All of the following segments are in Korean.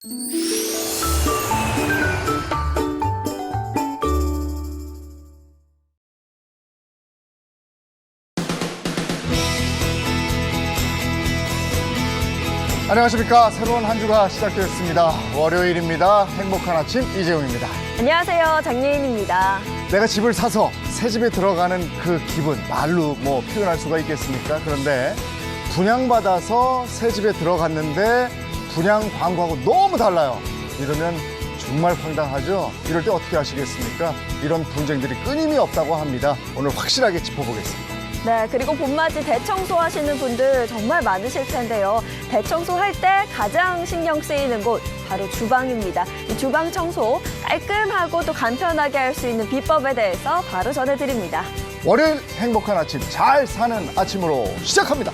안녕하십니까. 새로운 한 주가 시작되었습니다. 월요일입니다. 행복한 아침 이재용입니다. 안녕하세요. 장예인입니다. 내가 집을 사서 새 집에 들어가는 그 기분 말로 표현할 수가 있겠습니까? 그런데 분양받아서 새 집에 들어갔는데 분양 광고하고 너무 달라요. 이러면 정말 황당하죠? 이럴 때 어떻게 하시겠습니까? 이런 분쟁들이 끊임이 없다고 합니다. 오늘 확실하게 짚어보겠습니다. 네, 그리고 봄맞이 대청소 하시는 분들 정말 많으실 텐데요. 대청소할 때 가장 신경 쓰이는 곳 바로 주방입니다. 이 주방 청소 깔끔하고 또 간편하게 할 수 있는 비법에 대해서 바로 전해드립니다. 월요일 행복한 아침, 잘 사는 아침으로 시작합니다.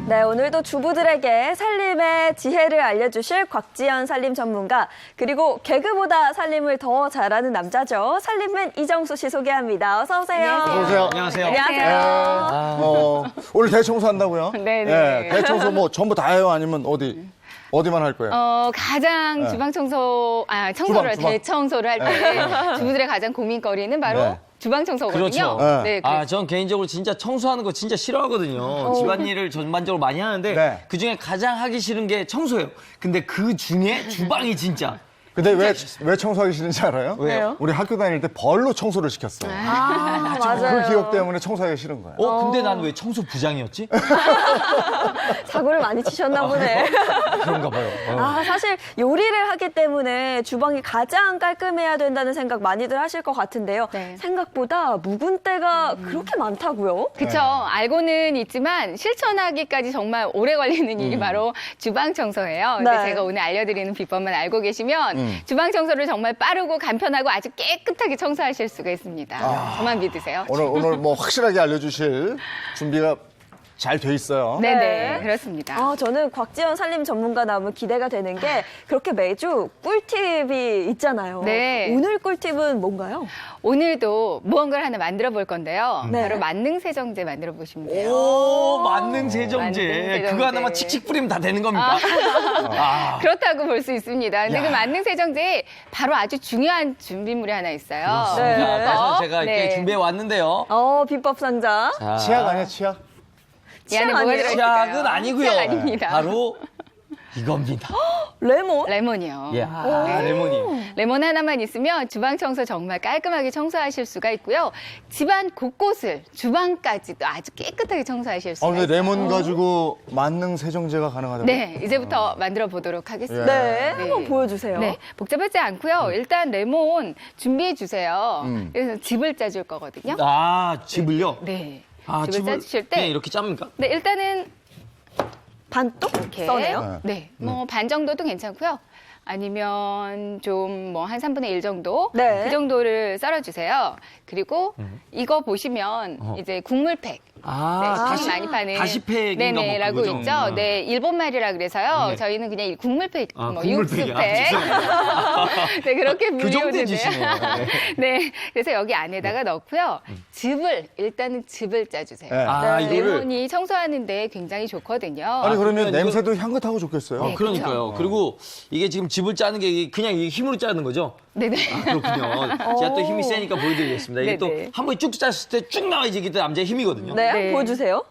네, 오늘도 주부들에게 살림의 지혜를 알려주실 곽지연 살림 전문가, 그리고 개그보다 살림을 더 잘하는 남자죠. 살림맨 이정수 씨 소개합니다. 어서 오세요. 어서 오세요. 안녕하세요. 안녕하세요. 오늘 대청소한다고요? 네네. 네, 대청소 뭐 전부 다 해요? 아니면 어디만 할 거예요? 가장 네. 청소를 주방. 대청소를 할 때 주부들의 가장 고민거리는 바로 네. 주방 청소거든요. 그렇죠. 네. 전 개인적으로 진짜 청소하는 거 진짜 싫어하거든요. 집안일을 전반적으로 많이 하는데 네. 그중에 가장 하기 싫은 게 청소예요. 근데 그 중에 주방이 진짜. 근데 왜 청소하기 싫은지 알아요? 왜요? 우리 학교 다닐 때 벌로 청소를 시켰어. 맞아요. 그 기억 때문에 청소하기 싫은 거야. 근데 난 왜 청소 부장이었지? 사고를 많이 치셨나 보네. 그런가 봐요. 사실 요리를 하기 때문에 주방이 가장 깔끔해야 된다는 생각 많이들 하실 것 같은데요. 네. 생각보다 묵은 때가 그렇게 많다고요? 그쵸. 알고는 있지만 실천하기까지 정말 오래 걸리는 일이 바로 주방 청소예요. 근데 네. 제가 오늘 알려드리는 비법만 알고 계시면 주방 청소를 정말 빠르고 간편하고 아주 깨끗하게 청소하실 수가 있습니다. 저만 믿으세요. 오늘 뭐 확실하게 알려주실 준비가 잘 돼 있어요. 네네, 네. 그렇습니다. 저는 곽지연 살림 전문가 나오면 기대가 되는 게 그렇게 매주 꿀팁이 있잖아요. 네. 오늘 꿀팁은 뭔가요? 오늘도 무언가를 하나 만들어 볼 건데요. 네. 바로 만능 세정제 만들어 보시면 돼요. 만능 세정제. 만능 세정제. 그거 하나만 칙칙 뿌리면 다 되는 겁니까? 그렇다고 볼 수 있습니다. 근데 야. 그 만능 세정제에 바로 아주 중요한 준비물이 하나 있어요. 네. 그래서 제가 이렇게 네. 준비해 왔는데요. 비법 상자. 치약 아니야, 치약? 이 안에 치약 뭐가 아니에요? 들어있을까요? 치약은 아니고요. 치약 아닙니다. 바로 이겁니다. 레몬? 레몬이요. 예, 레몬이요. 레몬 하나만 있으면 주방 청소 정말 깔끔하게 청소하실 수가 있고요. 집안 곳곳을 주방까지도 아주 깨끗하게 청소하실 수가 근데 있어요. 레몬 가지고 만능 세정제가 가능하다고요? 네, 이제부터 만들어 보도록 하겠습니다. 네, 한번 보여주세요. 네, 복잡하지 않고요. 일단 레몬 준비해 주세요. 그래서 즙을 짜줄 거거든요. 즙을요? 네. 즙을 즙을 짜주실 때 그냥 이렇게 짭니까? 네, 일단은 반독 이렇게 써네요. 네, 뭐 반 정도도 괜찮고요. 아니면 좀 뭐 한 3분의 1 정도 네. 그 정도를 썰어주세요. 그리고 이거 보시면 이제 국물팩. 네, 다시 많이 파는 다시팩인가 뭐 네네라고 그거죠? 있죠. 네, 일본 말이라 그래서요. 네. 저희는 그냥 국물팩, 국물팩이야. 육수팩. 죄송해요. 네, 그렇게 불리우는데요. 교정돼지시네요. 네. 네, 그래서 여기 안에다가 넣고요. 일단은 즙을 짜주세요. 네. 이거를. 레몬이 청소하는데 굉장히 좋거든요. 아니, 그러면 이거- 냄새도 향긋하고 좋겠어요. 네. 그러니까요. 그리고 이게 지금 즙을 짜는 게 그냥 이 힘으로 짜는 거죠? 네네. 그렇군요. 제가 또 힘이 세니까 보여드리겠습니다. 이게 또 네네. 한 번에 쭉 짰을 때 쭉 나와야지 이게 또 남자의 힘이거든요. 네, 한번 네. 보여주세요.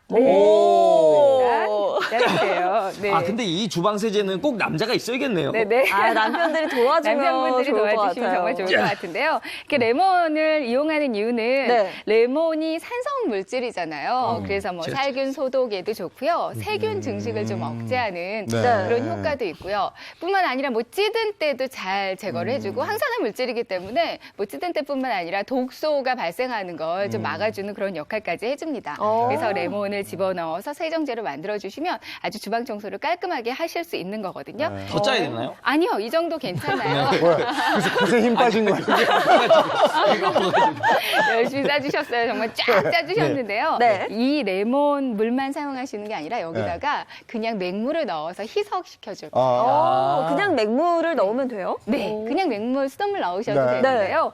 네. 오. 짜주세요. 네. 근데 이 주방 세제는 꼭 남자가 있어야겠네요. 네네. 남편들이 도와주면 남편분들이 좋을 것 도와주시면 같아요. 정말 좋을 것 같은데요. 이렇게 레몬을 이용하는 이유는 네. 레몬이 산성 물질이잖아요. 그래서 뭐 살균 소독에도 좋고요. 세균 증식을 좀 억제하는 네. 그런 효과도 있고요. 뿐만 아니라 뭐 찌든 때도 잘 제거를 해주고 항산화 물질이기 때문에 뭐 찌든 때뿐만 아니라 독소가 발생하는 걸 좀 막아주는 그런 역할까지 해줍니다. 그래서 레몬을 집어넣어서 세정제로 만들어주시면 하시면 아주 주방 청소를 깔끔하게 하실 수 있는 거거든요. 네. 더 짜야 되나요? 아니요, 이 정도 괜찮아요. 뭐야? 그새 힘 빠진 거예요? 열심히 싸주셨어요. 정말 쫙 짜주셨는데요. 네. 이 레몬 물만 사용하시는 게 아니라 여기다가 그냥 맹물을 넣어서 희석시켜줄 거예요. 아. 그냥 맹물을 넣으면 돼요? 네, 오. 그냥 맹물, 수돗물 넣으셔도 네. 되는데요.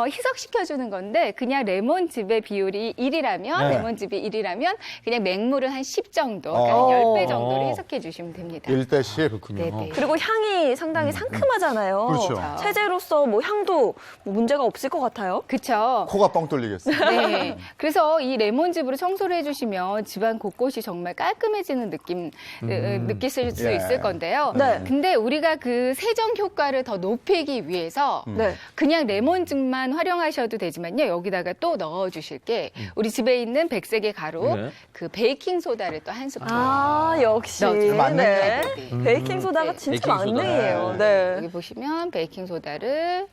희석시켜주는 건데 그냥 레몬즙의 비율이 1이라면 네. 레몬즙이 1이라면 그냥 맹물을 한 10 정도, 그러니까 한 10배 정도를 희석해 주시면 됩니다. 1대10. 네네. 그리고 향이 상당히 상큼하잖아요. 그렇죠. 세제로서 뭐 향도 뭐 문제가 없을 것 같아요. 그쵸. 코가 뻥 뚫리겠어요. 네. 그래서 이 레몬즙으로 청소를 해주시면 집안 곳곳이 정말 깔끔해지는 느낌 느끼실 수 예. 있을 건데요. 네. 근데 우리가 그 세정 효과를 더 높이기 위해서 네. 그냥 레몬즙만 활용하셔도 되지만요. 여기다가 또 넣어주실 게 우리 집에 있는 백색의 가루, 네. 그 베이킹 소다를 또 한 스푼. 역시. 넣어주세요. 만능이네. 네. 베이킹 소다가 네. 진짜 베이킹 소다. 만능이에요. 네. 네. 여기 보시면 베이킹 소다를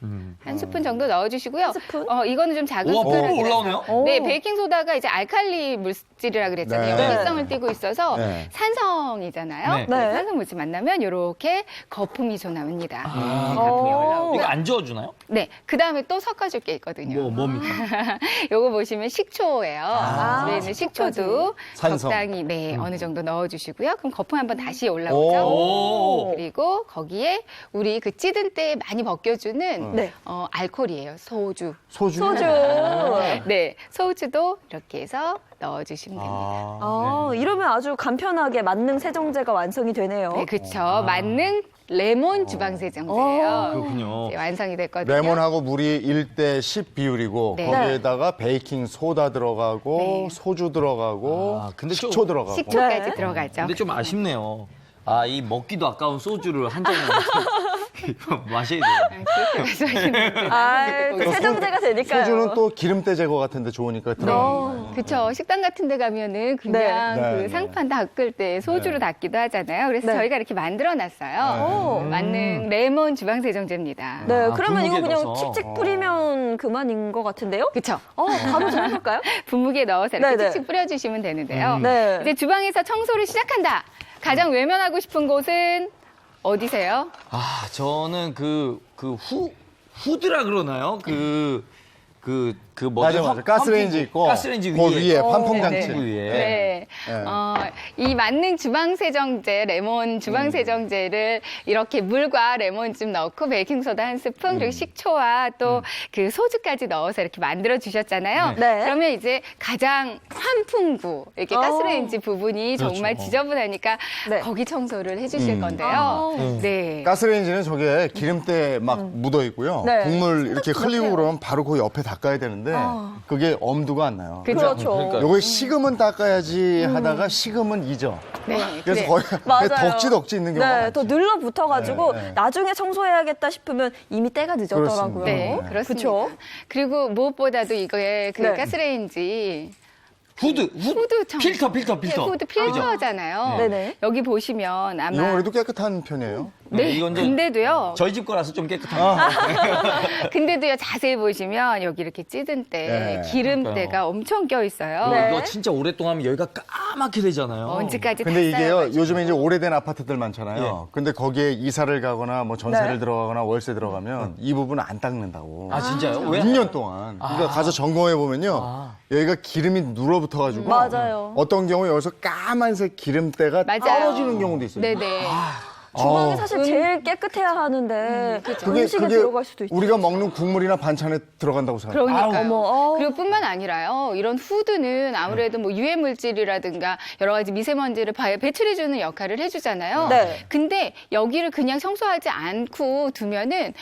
한 스푼 정도 넣어주시고요. 한 스푼? 이거는 좀 작은 우와, 숟가락이라서. 올라오네요? 오. 네, 베이킹 소다가 이제 알칼리 물질이라 그랬잖아요. 네. 활성을 띠고 있어서 네. 산성이잖아요. 네. 네. 산성 물질 만나면 이렇게 거품이 좀 나옵니다. 아, 거품이 올라오고. 이거 안 저어주나요? 네, 그 다음에 또 섞어줄 게 있거든요. 뭡니까? 요거 보시면 식초예요. 집에 있는 식초도 산성. 적당히 어느 정도 넣어주시고요. 그럼 거품 한번 다시 올라오죠. 오. 그리고 거기에 우리 그 찌든 때 많이 벗겨주는 네. 알코올이에요. 소주. 소주. 소주. 네, 소주도 이렇게 해서 넣어주시면 됩니다. 이러면 아주 간편하게 만능 세정제가 완성이 되네요. 네, 그렇죠. 만능 레몬 주방 세정제예요. 그렇군요. 이제 완성이 됐거든요. 레몬하고 물이 1대10 비율이고 네. 거기에다가 베이킹 소다 들어가고 네. 소주 들어가고 아, 근데 식초 들어가고. 식초까지 네. 들어가죠. 근데 좀 아쉽네요. 이 먹기도 아까운 소주를 한 잔을 마셔야 돼요. 그렇게 말씀하시는 분들. 또 세정제가 되니까요. 소주는 또 기름때 제거 같은데 좋으니까 들어가는 그렇죠. 식당 같은 데 가면은 그냥 네. 그 네. 상판 닦을 때 소주로 닦기도 하잖아요. 그래서 네. 저희가 이렇게 만들어 놨어요. 만능 레몬 주방 세정제입니다. 네, 아, 그러면 이거 분무기에 그냥 넣어서. 칙칙 뿌리면 그만인 것 같은데요? 그렇죠. 바로 좀 해볼까요? 분무기에 넣어서 이렇게 네네. 칙칙 뿌려주시면 되는데요. 네. 이제 주방에서 청소를 시작한다. 가장 외면하고 싶은 곳은 어디세요? 저는 후드라 그러나요? 뭐지? 맞아. 가스레인지 있고 가스레인지 그 위에 환풍장치. 그 위에. 네. 네. 이 만능 주방 세정제, 레몬 주방 세정제를 이렇게 물과 레몬즙 넣고 베이킹소다 한 스푼, 그리고 식초와 또 그 소주까지 넣어서 이렇게 만들어 주셨잖아요. 네. 그러면 이제 가장 환풍구, 이렇게 가스레인지 부분이 정말 지저분하니까 네. 거기 청소를 해주실 건데요. 네. 가스레인지는 저게 기름때 막 묻어 있고요. 네. 국물 이렇게 흘리고 그러면 바로 그 옆에 닦아야 되는데 그게 엄두가 안 나요. 그렇죠. 그러니까요. 요거 식으면 닦아야지 하다가 식으면 잊어. 네. 그래서 그래. 거의 맞아요. 덕지 있는 경우가 네, 많죠. 더 눌러붙어가지고 네, 네. 나중에 청소해야겠다 싶으면 이미 때가 늦었더라고요. 네, 그렇습니다. 그쵸? 그리고 무엇보다도 이거에 그 네. 가스레인지 후드 청소. 필터. 후드 필터잖아요. 네네. 여기 보시면 아마 이건 그래도 깨끗한 편이에요. 네, 이건 좀 근데도요. 저희 집 거라서 좀 깨끗합니다. 근데도요. 자세히 보시면 여기 이렇게 찌든 때 네, 기름때가 그러니까요. 엄청 껴 있어요. 네. 이거 진짜 오랫동안 하면 여기가 까맣게 되잖아요. 먼지까지 다 근데 이게요, 쌓여가지고. 요즘에 이제 오래된 아파트들 많잖아요. 근데 거기에 이사를 가거나 뭐 전세를 네. 들어가거나 월세 들어가면 이 부분 안 닦는다고. 아, 진짜요? 왜? 6년 동안. 그러니까 가서 점검해 보면요. 여기가 기름이 눌어붙어가지고. 맞아요. 어떤 경우에 여기서 까만색 기름때가 맞아요. 떨어지는 경우도 있어요. 네네. 주방이 사실 제일 깨끗해야 하는데 음식에 들어갈 수도 있죠. 우리가 먹는 국물이나 반찬에 들어간다고 생각해요. 그러니까요. 어머, 그리고 뿐만 아니라요. 이런 후드는 아무래도 뭐 유해 물질이라든가 여러 가지 미세먼지를 배출해주는 역할을 해주잖아요. 네. 근데 여기를 그냥 청소하지 않고 두면은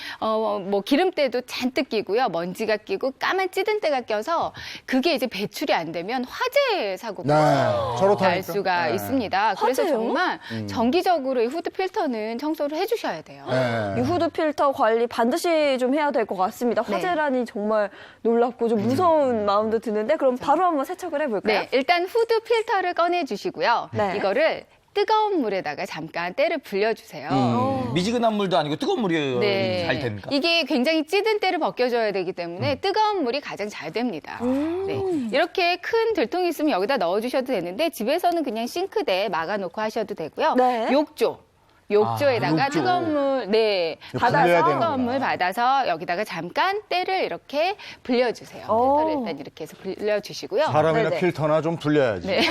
뭐 기름때도 잔뜩 끼고요, 먼지가 끼고 까만 찌든 때가 껴서 그게 이제 배출이 안 되면 화재 사고가 네, 저렇다니까. 날 수가 네. 있습니다. 그래서 화재요? 정말 정기적으로 이 후드 필터는 청소를 해주셔야 돼요. 네. 이 후드 필터 관리 반드시 좀 해야 될 것 같습니다. 네. 화재라니 정말 놀랍고 좀 무서운 마음도 드는데 그럼 바로 한번 세척을 해볼까요? 네, 일단 후드 필터를 꺼내주시고요. 네. 이거를 뜨거운 물에다가 잠깐 때를 불려주세요. 미지근한 물도 아니고 뜨거운 물이 네. 잘 됩니까? 이게 굉장히 찌든 때를 벗겨줘야 되기 때문에 뜨거운 물이 가장 잘 됩니다. 네. 이렇게 큰 들통이 있으면 여기다 넣어주셔도 되는데 집에서는 그냥 싱크대에 막아놓고 하셔도 되고요. 네. 욕조에다가 욕조. 뜨거운 물, 네, 이거 불려야 뜨거운 되는구나. 물 받아서 여기다가 잠깐 때를 이렇게 불려주세요. 오. 때를 일단 이렇게 해서 불려주시고요. 사람이나 네네. 필터나 좀 불려야지. 네.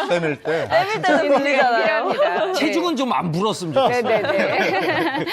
때밀 때. 때밀 때는 불리잖아요. 필요합니다. 체중은 좀 안 불었으면 좋겠어요. 네네네.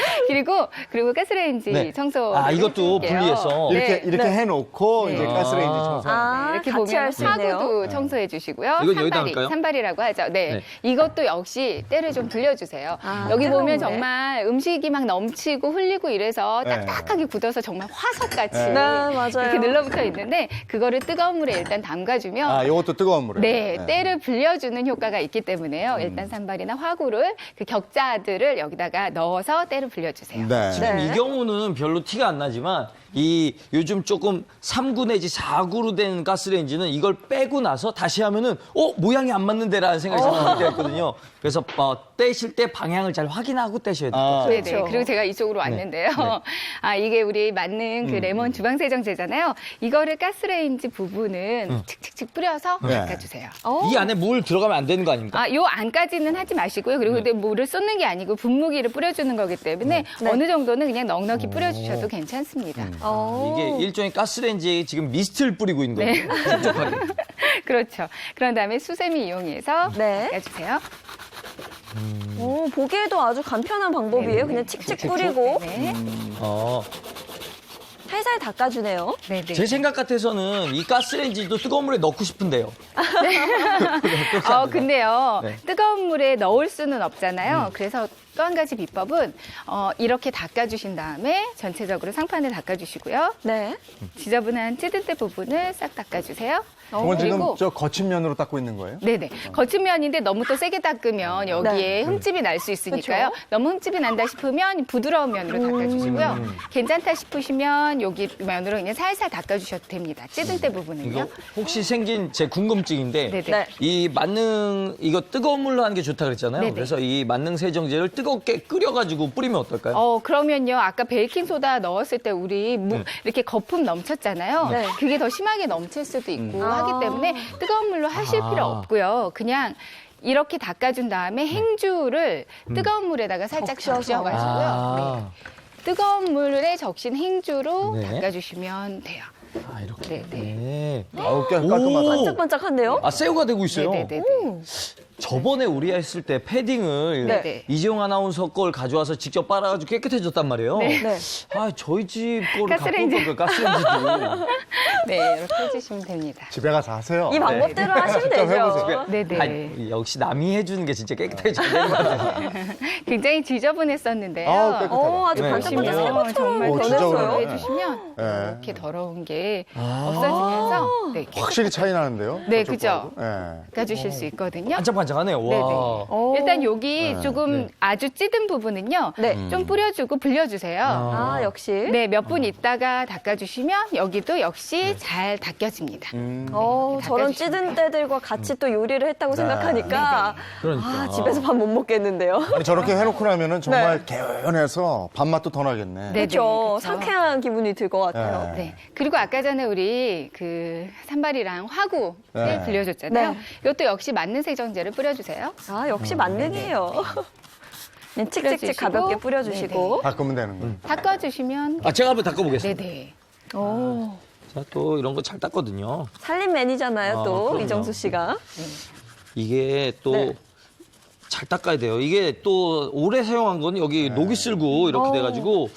그리고 가스레인지 네. 청소. 이것도 분리해서. 이렇게 네. 해놓고 이제 네. 가스레인지 청소. 아, 이렇게 같이 보면 할 수 있네요. 화구도 청소해 주시고요. 이건 여기다 할까요? 산발이라고 하죠. 네. 네. 이것도 역시 때를 좀 불려주세요. 아, 여기 뜨거운 보면 물에. 정말 음식이 막 넘치고 흘리고 이래서 네. 딱딱하게 굳어서 정말 화석같이 네. 네, 맞아요. 이렇게 늘러붙어 있는데 그거를 뜨거운 물에 일단 담가주면 아, 이것도 뜨거운 물에. 네, 때를 불려주는 효과가 있기 때문에요. 일단 산발이나 화구를 그 격자들을 여기다가 넣어서 때를 불려주세요. 네. 지금 네. 이 경우는 별로 티가 안 나지만 이 요즘 조금 3구 내지 4구로 된 가스레인지는 이걸 빼고 나서 다시 하면은 모양이 안 맞는데라는 생각이 들 때가 있거든요. 그래서 떼실 때 방향을 잘 확인하고 떼셔야 돼요. 아, 네네. 그렇죠. 그리고 제가 이쪽으로 왔는데요. 아, 이게 우리 맞는 그 레몬 주방세정제잖아요. 이거를 가스레인지 부분은 칙칙칙 뿌려서 네. 닦아주세요. 이 안에 물 들어가면 안 되는 거 아닙니까? 아, 요 안까지는 하지 마시고요. 그리고 근데 물을 쏟는 게 아니고 분무기를 뿌려주는 거기 때문에 어느 정도는 그냥 넉넉히 뿌려주셔도 괜찮습니다. 이게 일종의 가스레인지에 지금 미스트를 뿌리고 있는 거예요. 촉촉하게. 그렇죠. 그런 다음에 수세미 이용해서 네. 닦아주세요. 오, 보기에도 아주 간편한 방법이에요. 그냥 칙칙 뿌리고 네. 어, 살살 닦아주네요. 네네. 제 생각 같아서는 이 가스레인지도 뜨거운 물에 넣고 싶은데요. 근데요. 네. 뜨거운 물에 넣을 수는 없잖아요. 그래서 또 한 가지 비법은 이렇게 닦아주신 다음에 전체적으로 상판을 닦아주시고요. 네. 지저분한 찌든때 부분을 싹 닦아주세요. 저건 지금 그리고 저 거친 면으로 닦고 있는 거예요? 네네. 거친 면인데 너무 또 세게 닦으면 여기에 네. 흠집이 날 수 있으니까요. 그쵸? 너무 흠집이 난다 싶으면 부드러운 면으로 닦아주시고요. 괜찮다 싶으시면 여기 면으로 그냥 살살 닦아주셔도 됩니다. 찌든때 부분은요. 이거 혹시 생긴 제 궁금증인데 네네. 네. 이 만능 이거 뜨거운 물로 하는 게 좋다 그랬잖아요. 네네. 그래서 이 만능 세정제를 뜨겁게 끓여가지고 뿌리면 어떨까요? 그러면요. 아까 베이킹소다 넣었을 때 우리 이렇게 거품 넘쳤잖아요. 네. 그게 더 심하게 넘칠 수도 있고 하기 때문에 뜨거운 물로 하실 필요 없고요. 그냥 이렇게 닦아준 다음에 행주를 뜨거운 물에다가 살짝 적셔가지고요. 아, 네. 뜨거운 물에 적신 행주로 네. 닦아주시면 돼요. 이렇게. 네, 네. 아우, 깔끔하다. 오! 반짝반짝한데요? 아, 새우가 되고 있어요. 네네네. 저번에 우리 했을 때 패딩을 네. 이재용 아나운서 걸 가져와서 직접 빨아가지고 깨끗해졌단 말이에요. 네. 아, 저희 집 거를 가스레인지. 갖고 올 거예요, 가스레인지도. 네, 이렇게 해주시면 됩니다. 집에 가서 하세요. 이 방법대로 하시면 직접 되죠. 해보세요. 네네. 아니, 역시 남이 해주는 게 진짜 깨끗하게 잘 되는 것 같아요. 굉장히 지저분했었는데요. 아우, 깨끗하다. 아주 네. 반짝반짝 새 보시면 것처럼 정말 오, 진짜 변했어요. 그러네. 해주시면 네. 이렇게 더러운 게 없어지면서 네, 확실히 차이 나는데요? 네, 저쪽하고. 그죠. 네. 닦아주실 수 있거든요. 반짝반짝하네요. 와. 네네. 일단 여기 네. 조금 아주 찌든 부분은요. 네. 좀 뿌려주고 불려주세요. 아, 역시. 네, 몇 분 있다가 닦아주시면 여기도 역시 잘 닦여집니다. 저런 닦아주시면 찌든 때들과 같이 또 요리를 했다고 네. 생각하니까 그러니까. 아, 집에서 밥 못 먹겠는데요. 아니, 저렇게 해놓고 나면은 정말 개운해서 밥맛도 더 나겠네. 네. 그렇죠. 그쵸. 상쾌한 기분이 들 것 같아요. 네. 네. 그리고 아까 전에 우리 그 산발이랑 화구를 네. 불려줬잖아요. 네. 이것도 역시 맞는 세정제를 뿌려주세요. 아, 역시 만능이에요. 그냥 칙칙칙 뿌려주시고. 가볍게 뿌려주시고. 닦으면 되는 거예요. 닦아주시면 아, 제가 한번 닦아보겠습니다. 네네. 자, 또 이런 거 잘 닦거든요. 살림맨이잖아요, 또 그럼요. 이정수 씨가. 이게 또 네. 잘 닦아야 돼요. 이게 또 오래 사용한 건 여기 녹이 쓸고 이렇게 돼가지고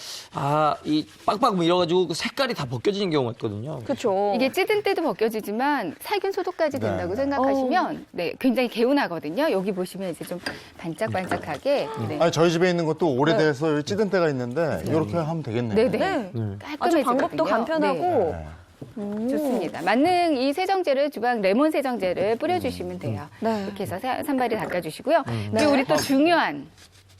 이 빡빡 밀어가지고 그 색깔이 다 벗겨지는 경우가 있거든요. 그렇죠. 이게 찌든 때도 벗겨지지만 살균 소독까지 된다고 네. 생각하시면 네, 굉장히 개운하거든요. 여기 보시면 이제 좀 반짝반짝하게 네. 아니, 저희 집에 있는 것도 오래돼서 찌든 때가 있는데 이렇게 하면 되겠네요. 네네. 네. 아주 깔끔해지거든요. 방법도 간편하고. 네. 좋습니다. 맞는 이 세정제를 주방 레몬 세정제를 뿌려주시면 돼요. 네. 이렇게 해서 산발이 닦아주시고요. 그리고 우리 또 중요한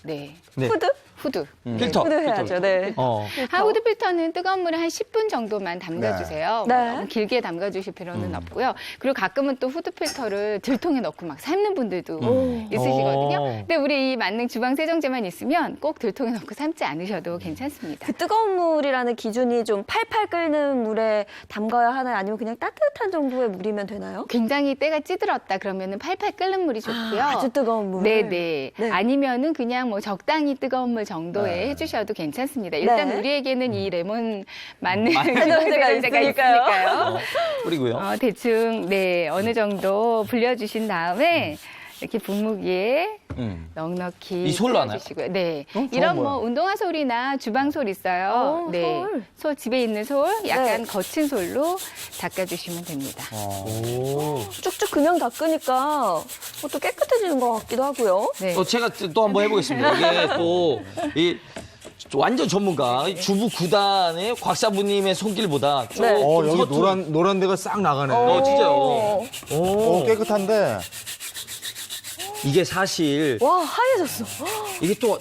네. 푸드? 후드. 필터. 후드해야죠. 네. 후드 필터는 뜨거운 물에 한 10분 정도만 담가주세요. 네. 너무 길게 담가주실 필요는 없고요. 그리고 가끔은 또 후드 필터를 들통에 넣고 막 삶는 분들도 있으시거든요. 근데 우리 이 만능 주방 세정제만 있으면 꼭 들통에 넣고 삶지 않으셔도 괜찮습니다. 그 뜨거운 물이라는 기준이 좀 팔팔 끓는 물에 담가야 하나요? 아니면 그냥 따뜻한 정도의 물이면 되나요? 굉장히 때가 찌들었다 그러면은 팔팔 끓는 물이 좋고요. 아주 뜨거운 물. 네네. 네. 아니면은 그냥 뭐 적당히 뜨거운 물 정도에 해주셔도 괜찮습니다. 일단 네. 우리에게는 이 레몬 만능 세정제가 세정제가 있으니까요. 있으니까요. 뿌리고요. 대충 어느 정도 불려주신 다음에 이렇게 분무기에 넉넉히 이 솔로 하나요? 주시고요. 네, 저건 이런 뭐 뭐야? 운동화 솔이나 주방 솔 있어요. 네, 솔 집에 있는 솔 약간 네. 거친 솔로 닦아주시면 됩니다. 쭉쭉 그냥 닦으니까 또 깨끗해지는 것 같기도 하고요. 네. 제가 또 한번 해보겠습니다. 이게 또 이 완전 전문가 이 주부 9단의 곽사부님의 손길보다 조금 네. 여기 서툰- 노란 데가 싹 나가네. 진짜요. 깨끗한데. 이게 사실 와, 하얘졌어. 이게 또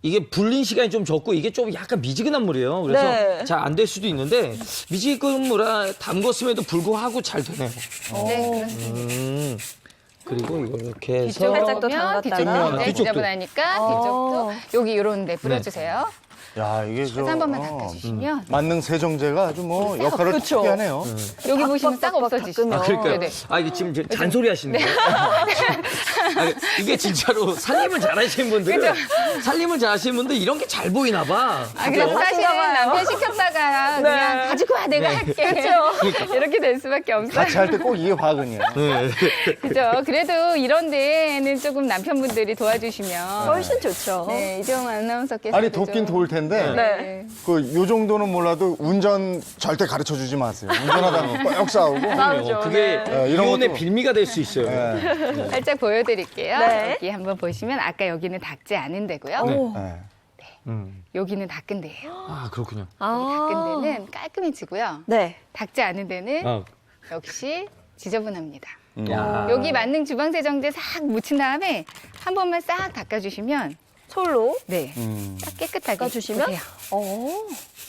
이게 불린 시간이 좀 적고 이게 좀 약간 미지근한 물이에요. 그래서 네. 잘 안 될 수도 있는데 미지근 물에 담궜음에도 불구하고 잘 되네요. 네, 그렇습니다. 그리고 이걸 이렇게 해서 뒤쪽으로 살짝 또 보면 담갔다가. 뒤쪽도 뒤쪽도. 지저분하니까 뒤쪽도 여기 이런 데 뿌려주세요. 야, 이게 그래서 한 번만 닦아주시면 만능 세정제가 아주 뭐 역할을 그렇죠. 특이하네요. 여기 보시면 싹 빡빡빡 없어지시죠. 닦으면. 그러니까요. 네네. 이게 지금 잔소리 하시는 거예요. 이게 진짜로 살림을 잘하시는 분들은 살림을 잘하시는 분들 이런 게 잘 보이나 봐. 그래서 사실은 하신가 봐요. 남편 시켰다가 그냥 가지고 와 내가 할게 이렇게 될 수밖에 없어요. 같이 할 때 꼭 이게 박은이에요. 그죠? 그래도 이런 데는 조금 남편분들이 도와주시면 훨씬 좋죠. 네, 이정 아나운서께서 아니, 돕긴 도울 텐데. 네. 요 정도는 몰라도 운전 절대 가르쳐 주지 마세요. 운전하다가 꼭 싸우고. 싸우죠. 그게 네, 이런 이혼의 것도- 빌미가 될 수 있어요. 네. 살짝 보여드릴게요. 네. 여기 한번 보시면 아까 여기는 닦지 않은 데고요. 오. 네. 여기는 닦은 데예요. 아 그렇군요. 닦은 데는 깔끔해지고요. 네. 닦지 않은 데는 아, 역시 지저분합니다. 야. 여기 만능 주방 세정제 싹 묻힌 다음에 한 번만 싹 닦아주시면 솔로 네, 딱 깨끗하게 닦아주시면 보세요.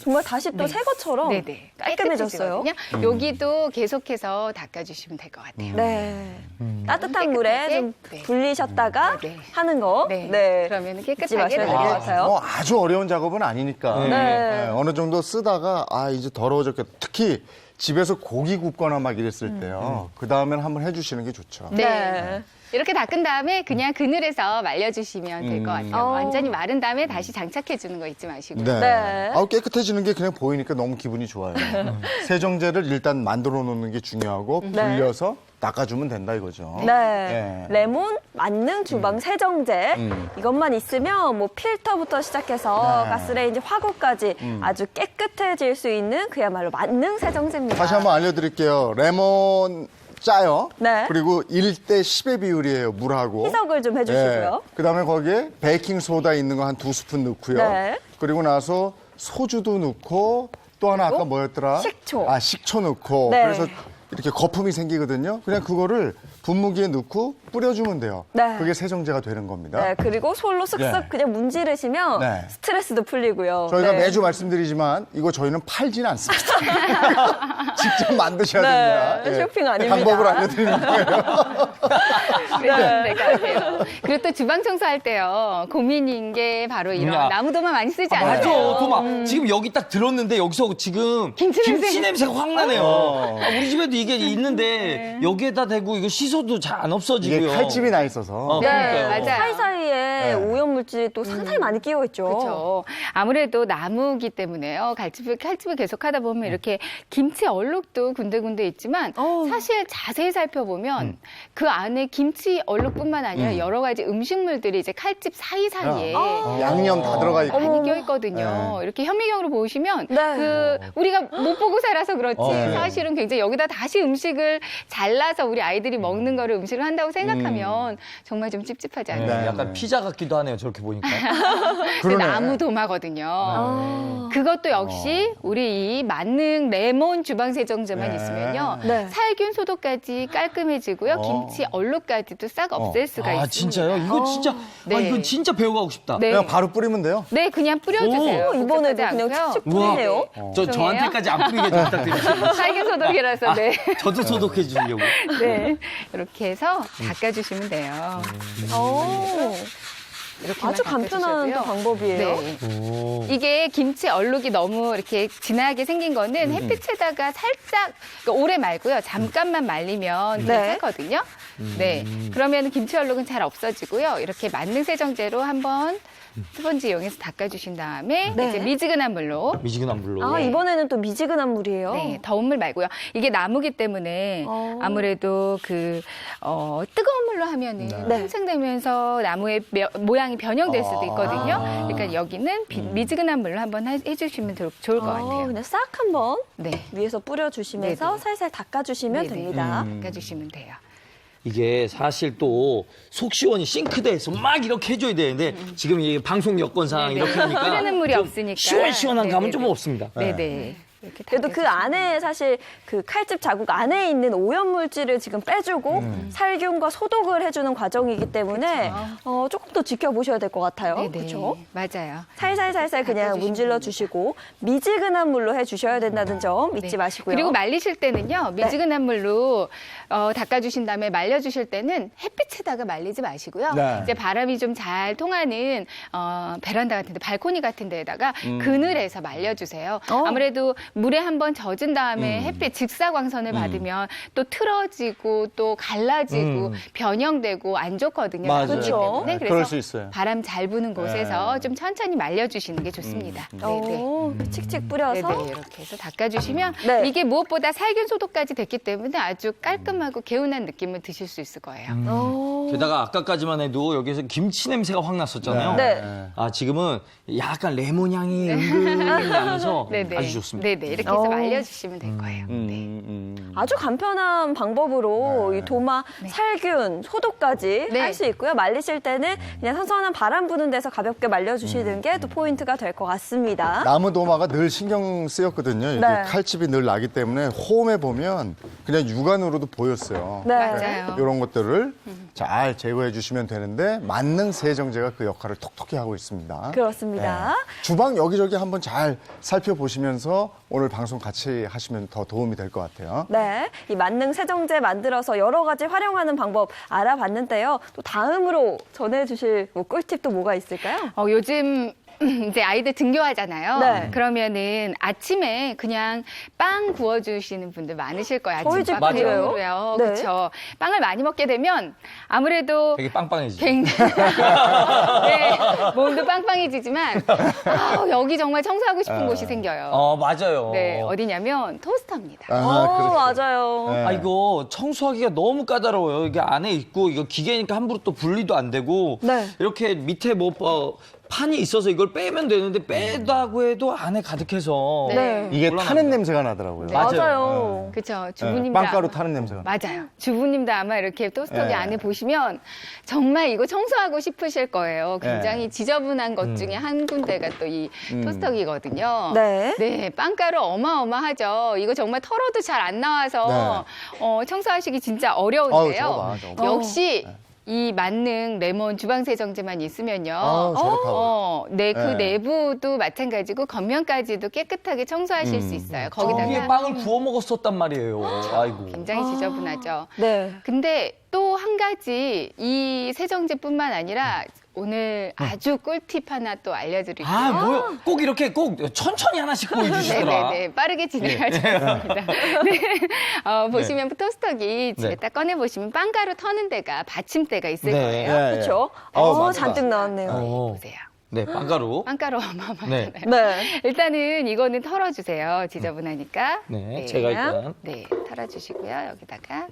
정말 다시 또 네. 새 것처럼 네네. 깔끔해졌어요. 깨끗해지거든요. 여기도 계속해서 닦아주시면 될 것 같아요. 네. 따뜻한 물에 좀 네. 불리셨다가 네. 하는 거. 네. 그러면 잊지 깨끗하게 마셔야 될 것 것 같아요. 뭐 아주 어려운 작업은 아니니까. 네. 네, 어느 정도 쓰다가 이제 더러워졌겠다. 특히 집에서 고기 굽거나 막 이랬을 때요. 그 다음엔 한번 해주시는 게 좋죠. 네. 이렇게 닦은 다음에 그냥 그늘에서 말려주시면 될 것 같아요. 어. 완전히 마른 다음에 다시 장착해주는 거 잊지 마시고요. 네. 네. 깨끗해지는 게 그냥 보이니까 너무 기분이 좋아요. 세정제를 일단 만들어 놓는 게 중요하고 불려서 닦아주면 된다 이거죠. 네. 레몬 만능 주방 세정제. 음. 이것만 있으면 뭐 필터부터 시작해서 네. 가스레인지 화구까지 아주 깨끗해질 수 있는 그야말로 만능 세정제입니다. 다시 한번 알려드릴게요. 레몬 짜요. 네. 그리고 1대 10의 비율이에요. 물하고. 희석을 좀 해주시고요. 그다음에 거기에 베이킹 소다 있는 거 한 2스푼 넣고요. 네. 그리고 나서 소주도 넣고 또 하나 아까 뭐였더라? 식초. 식초 넣고. 네. 그래서 이렇게 거품이 생기거든요. 그냥 그거를 분무기에 넣고 뿌려주면 돼요. 네. 그게 세정제가 되는 겁니다. 네, 그리고 솔로 쓱쓱 네. 그냥 문지르시면 네. 스트레스도 풀리고요. 저희가 네. 매주 말씀드리지만 이거 저희는 팔지는 않습니다. 직접 만드셔야 네, 됩니다. 쇼핑 아닙니다. 방법을 알려드리는 거예요. 그러시면 될 것 같아요. 그리고 또 주방 청소할 때요. 고민인 게 바로 이런 야. 나무도마 많이 쓰지 맞아, 않아요? 도마. 지금 여기 딱 들었는데 여기서 지금 김치 냄새가 확 나네요. 우리 집에도 이게 있는데 여기에다 대고 이거 씻어도 잘 안 이게 없어지고요. 칼집이 나 있어서. 네, 그러니까요. 맞아요. 사이사이에 네. 오염물질이 또 상당히 많이 끼어 있죠. 그렇죠. 아무래도 나무기 때문에요. 칼집을 계속하다 보면 이렇게 김치 얼룩도 군데군데 있지만 사실 자세히 살펴보면 그 안에 김치 얼룩뿐만 아니라 여러 가지 음식물들이 이제 칼집 사이사이에 양념 다 들어가 있고. 많이 껴있거든요. 이렇게 현미경으로 보시면 네. 그 우리가 못 보고 살아서 그렇지 네. 사실은 굉장히 여기다 다시 음식을 잘라서 우리 아이들이 먹는 거를 음식을 한다고 생각하면 정말 좀 찝찝하지 않나요? 네. 약간 피자 같기도 하네요. 저렇게 보니까. 근데 그러네. 나무 도마거든요. 그것도 역시 우리 이 만능 레몬 주방 세정제만 네. 있으면요. 네. 살균 소독까지 깔끔해지고요. 김치 얼룩까지도 것도 싹 없앨 수가 있습니다. 진짜요? 이거 진짜 네. 이거 진짜 배워가고 싶다. 네. 그냥 바로 뿌리면 돼요? 네, 그냥 뿌려주세요. 오, 이번에도 복잡하지 그냥 않고요. 칙칙 뿌리네요. 저한테까지 안 뿌리게 좀 부탁드립니다. 살균 소독이라서 네. 저도 소독해 주려고. 네. 이렇게 해서 닦아주시면 돼요. 오, 이렇게만 아주 간편한 닦아주셔도요. 또 방법이에요. 네. 이게 김치 얼룩이 너무 이렇게 진하게 생긴 거는 햇빛에다가 살짝, 그러니까 오래 말고요. 잠깐만 말리면 네. 괜찮거든요. 네. 그러면 김치 얼룩은 잘 없어지고요. 이렇게 만능 세정제로 한번 스펀지 이용해서 닦아주신 다음에 네. 이제 미지근한 물로 미지근한 물로. 아, 이번에는 또 미지근한 물이에요. 네, 더운 물 말고요. 이게 나무기 때문에 아무래도 뜨거운 물로 하면은 네. 생생되면서 나무의 모양이 변형될 수도 있거든요. 아. 그러니까 여기는 미지근한 물로 한번 해주시면 좋을 것 같아요. 그냥 싹 한번 네, 위에서 뿌려주시면서 네네. 살살 닦아주시면 네네. 됩니다. 닦아주시면 돼요. 이게 사실 또 속 시원히 싱크대에서 막 이렇게 해줘야 되는데 지금 이 방송 여건상 네네. 이렇게 하니까 흐르는 물이 좀 없으니까. 시원시원한 감은 네네네. 좀 없습니다. 네네. 이렇게 그래도 그 닦아주시면 안에 사실 그 칼집 자국 안에 있는 오염 물질을 지금 빼주고 살균과 소독을 해주는 과정이기 때문에 조금 더 지켜보셔야 될 것 같아요. 네네. 그렇죠? 맞아요. 살살살살 그냥 닦아주시면 문질러 주시고 미지근한 물로 해주셔야 된다는 점 잊지 네. 마시고요. 그리고 말리실 때는요, 미지근한 물로 닦아주신 다음에 말려주실 때는 햇빛에다가 말리지 마시고요. 네. 이제 바람이 좀 잘 통하는 베란다 같은데, 발코니 같은 데에다가 그늘에서 말려주세요. 아무래도 물에 한번 젖은 다음에 햇빛 직사광선을 받으면 또 틀어지고 또 갈라지고 변형되고 안 좋거든요. 맞아요. 나무기 그렇죠. 때문에. 네, 그래서 그럴 수 있어요. 바람 잘 부는 곳에서 좀 천천히 말려주시는 게 좋습니다. 네네. 칙칙 뿌려서 네네, 이렇게 해서 닦아주시면 네. 이게 무엇보다 살균 소독까지 됐기 때문에 아주 깔끔하고 개운한 느낌을 드실 수 있을 거예요. 게다가 아까까지만 해도 여기서 김치 냄새가 확 났었잖아요. 네. 아 지금은 약간 레몬 향이 은근히 나면서 네네. 아주 좋습니다. 네네, 이렇게 해서 말려주시면 될 거예요. 네. 아주 간편한 방법으로 이 도마 살균, 소독까지 네. 할 수 있고요. 말리실 때는 그냥 선선한 바람 부는 데서 가볍게 말려주시는 게 또 포인트가 될 것 같습니다. 나무 도마가 늘 신경 쓰였거든요. 이게 네. 칼집이 늘 나기 때문에 홈에 보면 그냥 육안으로도 보였어요. 네. 맞아요. 이런 것들을 잘 제거해 주시면 되는데 만능 세정제가 그 역할을 톡톡히 하고 있습니다. 그렇습니다. 주방 여기저기 한번 잘 살펴보시면서 오늘 방송 같이 하시면 더 도움이 될 것 같아요. 네, 이 만능 세정제 만들어서 여러 가지 활용하는 방법 알아봤는데요. 또 다음으로 전해주실 뭐 꿀팁도 뭐가 있을까요? 요즘 이제 아이들 등교하잖아요. 네. 그러면은 아침에 그냥 빵 구워주시는 분들 많으실 거예요. 저희 집 아침밥 그래요? 대용으로요. 네. 그렇죠. 빵을 많이 먹게 되면 아무래도 되게 빵빵해지죠. 굉장히 네, 몸도 빵빵해지지만 여기 정말 청소하고 싶은 곳이 생겨요. 맞아요. 네, 어디냐면 토스터입니다. 그렇죠. 맞아요. 네. 아 이거 청소하기가 너무 까다로워요. 이게 안에 있고 이거 기계니까 함부로 또 분리도 안 되고 네. 이렇게 밑에 판이 있어서 이걸 빼면 되는데 빼다고 해도 안에 가득해서 네. 이게 곤란합니다. 타는 냄새가 나더라고요. 맞아요. 맞아요. 그렇죠. 네, 주부님들 빵가루 타는 냄새가. 맞아요. 주부님도 아마 이렇게 토스터기 네. 안에 보시면 정말 이거 청소하고 싶으실 거예요. 굉장히 네. 지저분한 것 중에 한 군데가 또 이 토스터기거든요. 네. 네, 빵가루 어마어마하죠. 이거 정말 털어도 잘 안 나와서 청소하시기 진짜 어려운데요. 아우, 저거 봐. 역시 이 만능 레몬 주방 세정제만 있으면요. 아우, 저렇다고. 네, 그 네. 내부도 마찬가지고 겉면까지도 깨끗하게 청소하실 수 있어요. 거기다가 거기에 빵을 구워 먹었었단 말이에요. 아이고. 굉장히 지저분하죠. 네. 근데 또 한 가지 이 세정제뿐만 아니라 오늘 아주 꿀팁 하나 또 알려드릴게요. 뭐요? 꼭 이렇게 꼭 천천히 하나씩 보여주시더라. 네네네, 빠르게 진행할 수 있습니다. 네. 보시면 토스터기 집에 네. 딱 꺼내 보시면 빵가루 터는 데가 받침대가 있을 네. 거예요. 그렇죠. 맞다. 잔뜩 나왔네요. 보세요. 네, 빵가루. 빵가루 어마어마하잖아요. 네. 네. 일단은 이거는 털어주세요. 지저분하니까. 네, 제가 일단. 네, 털어주시고요. 여기다가.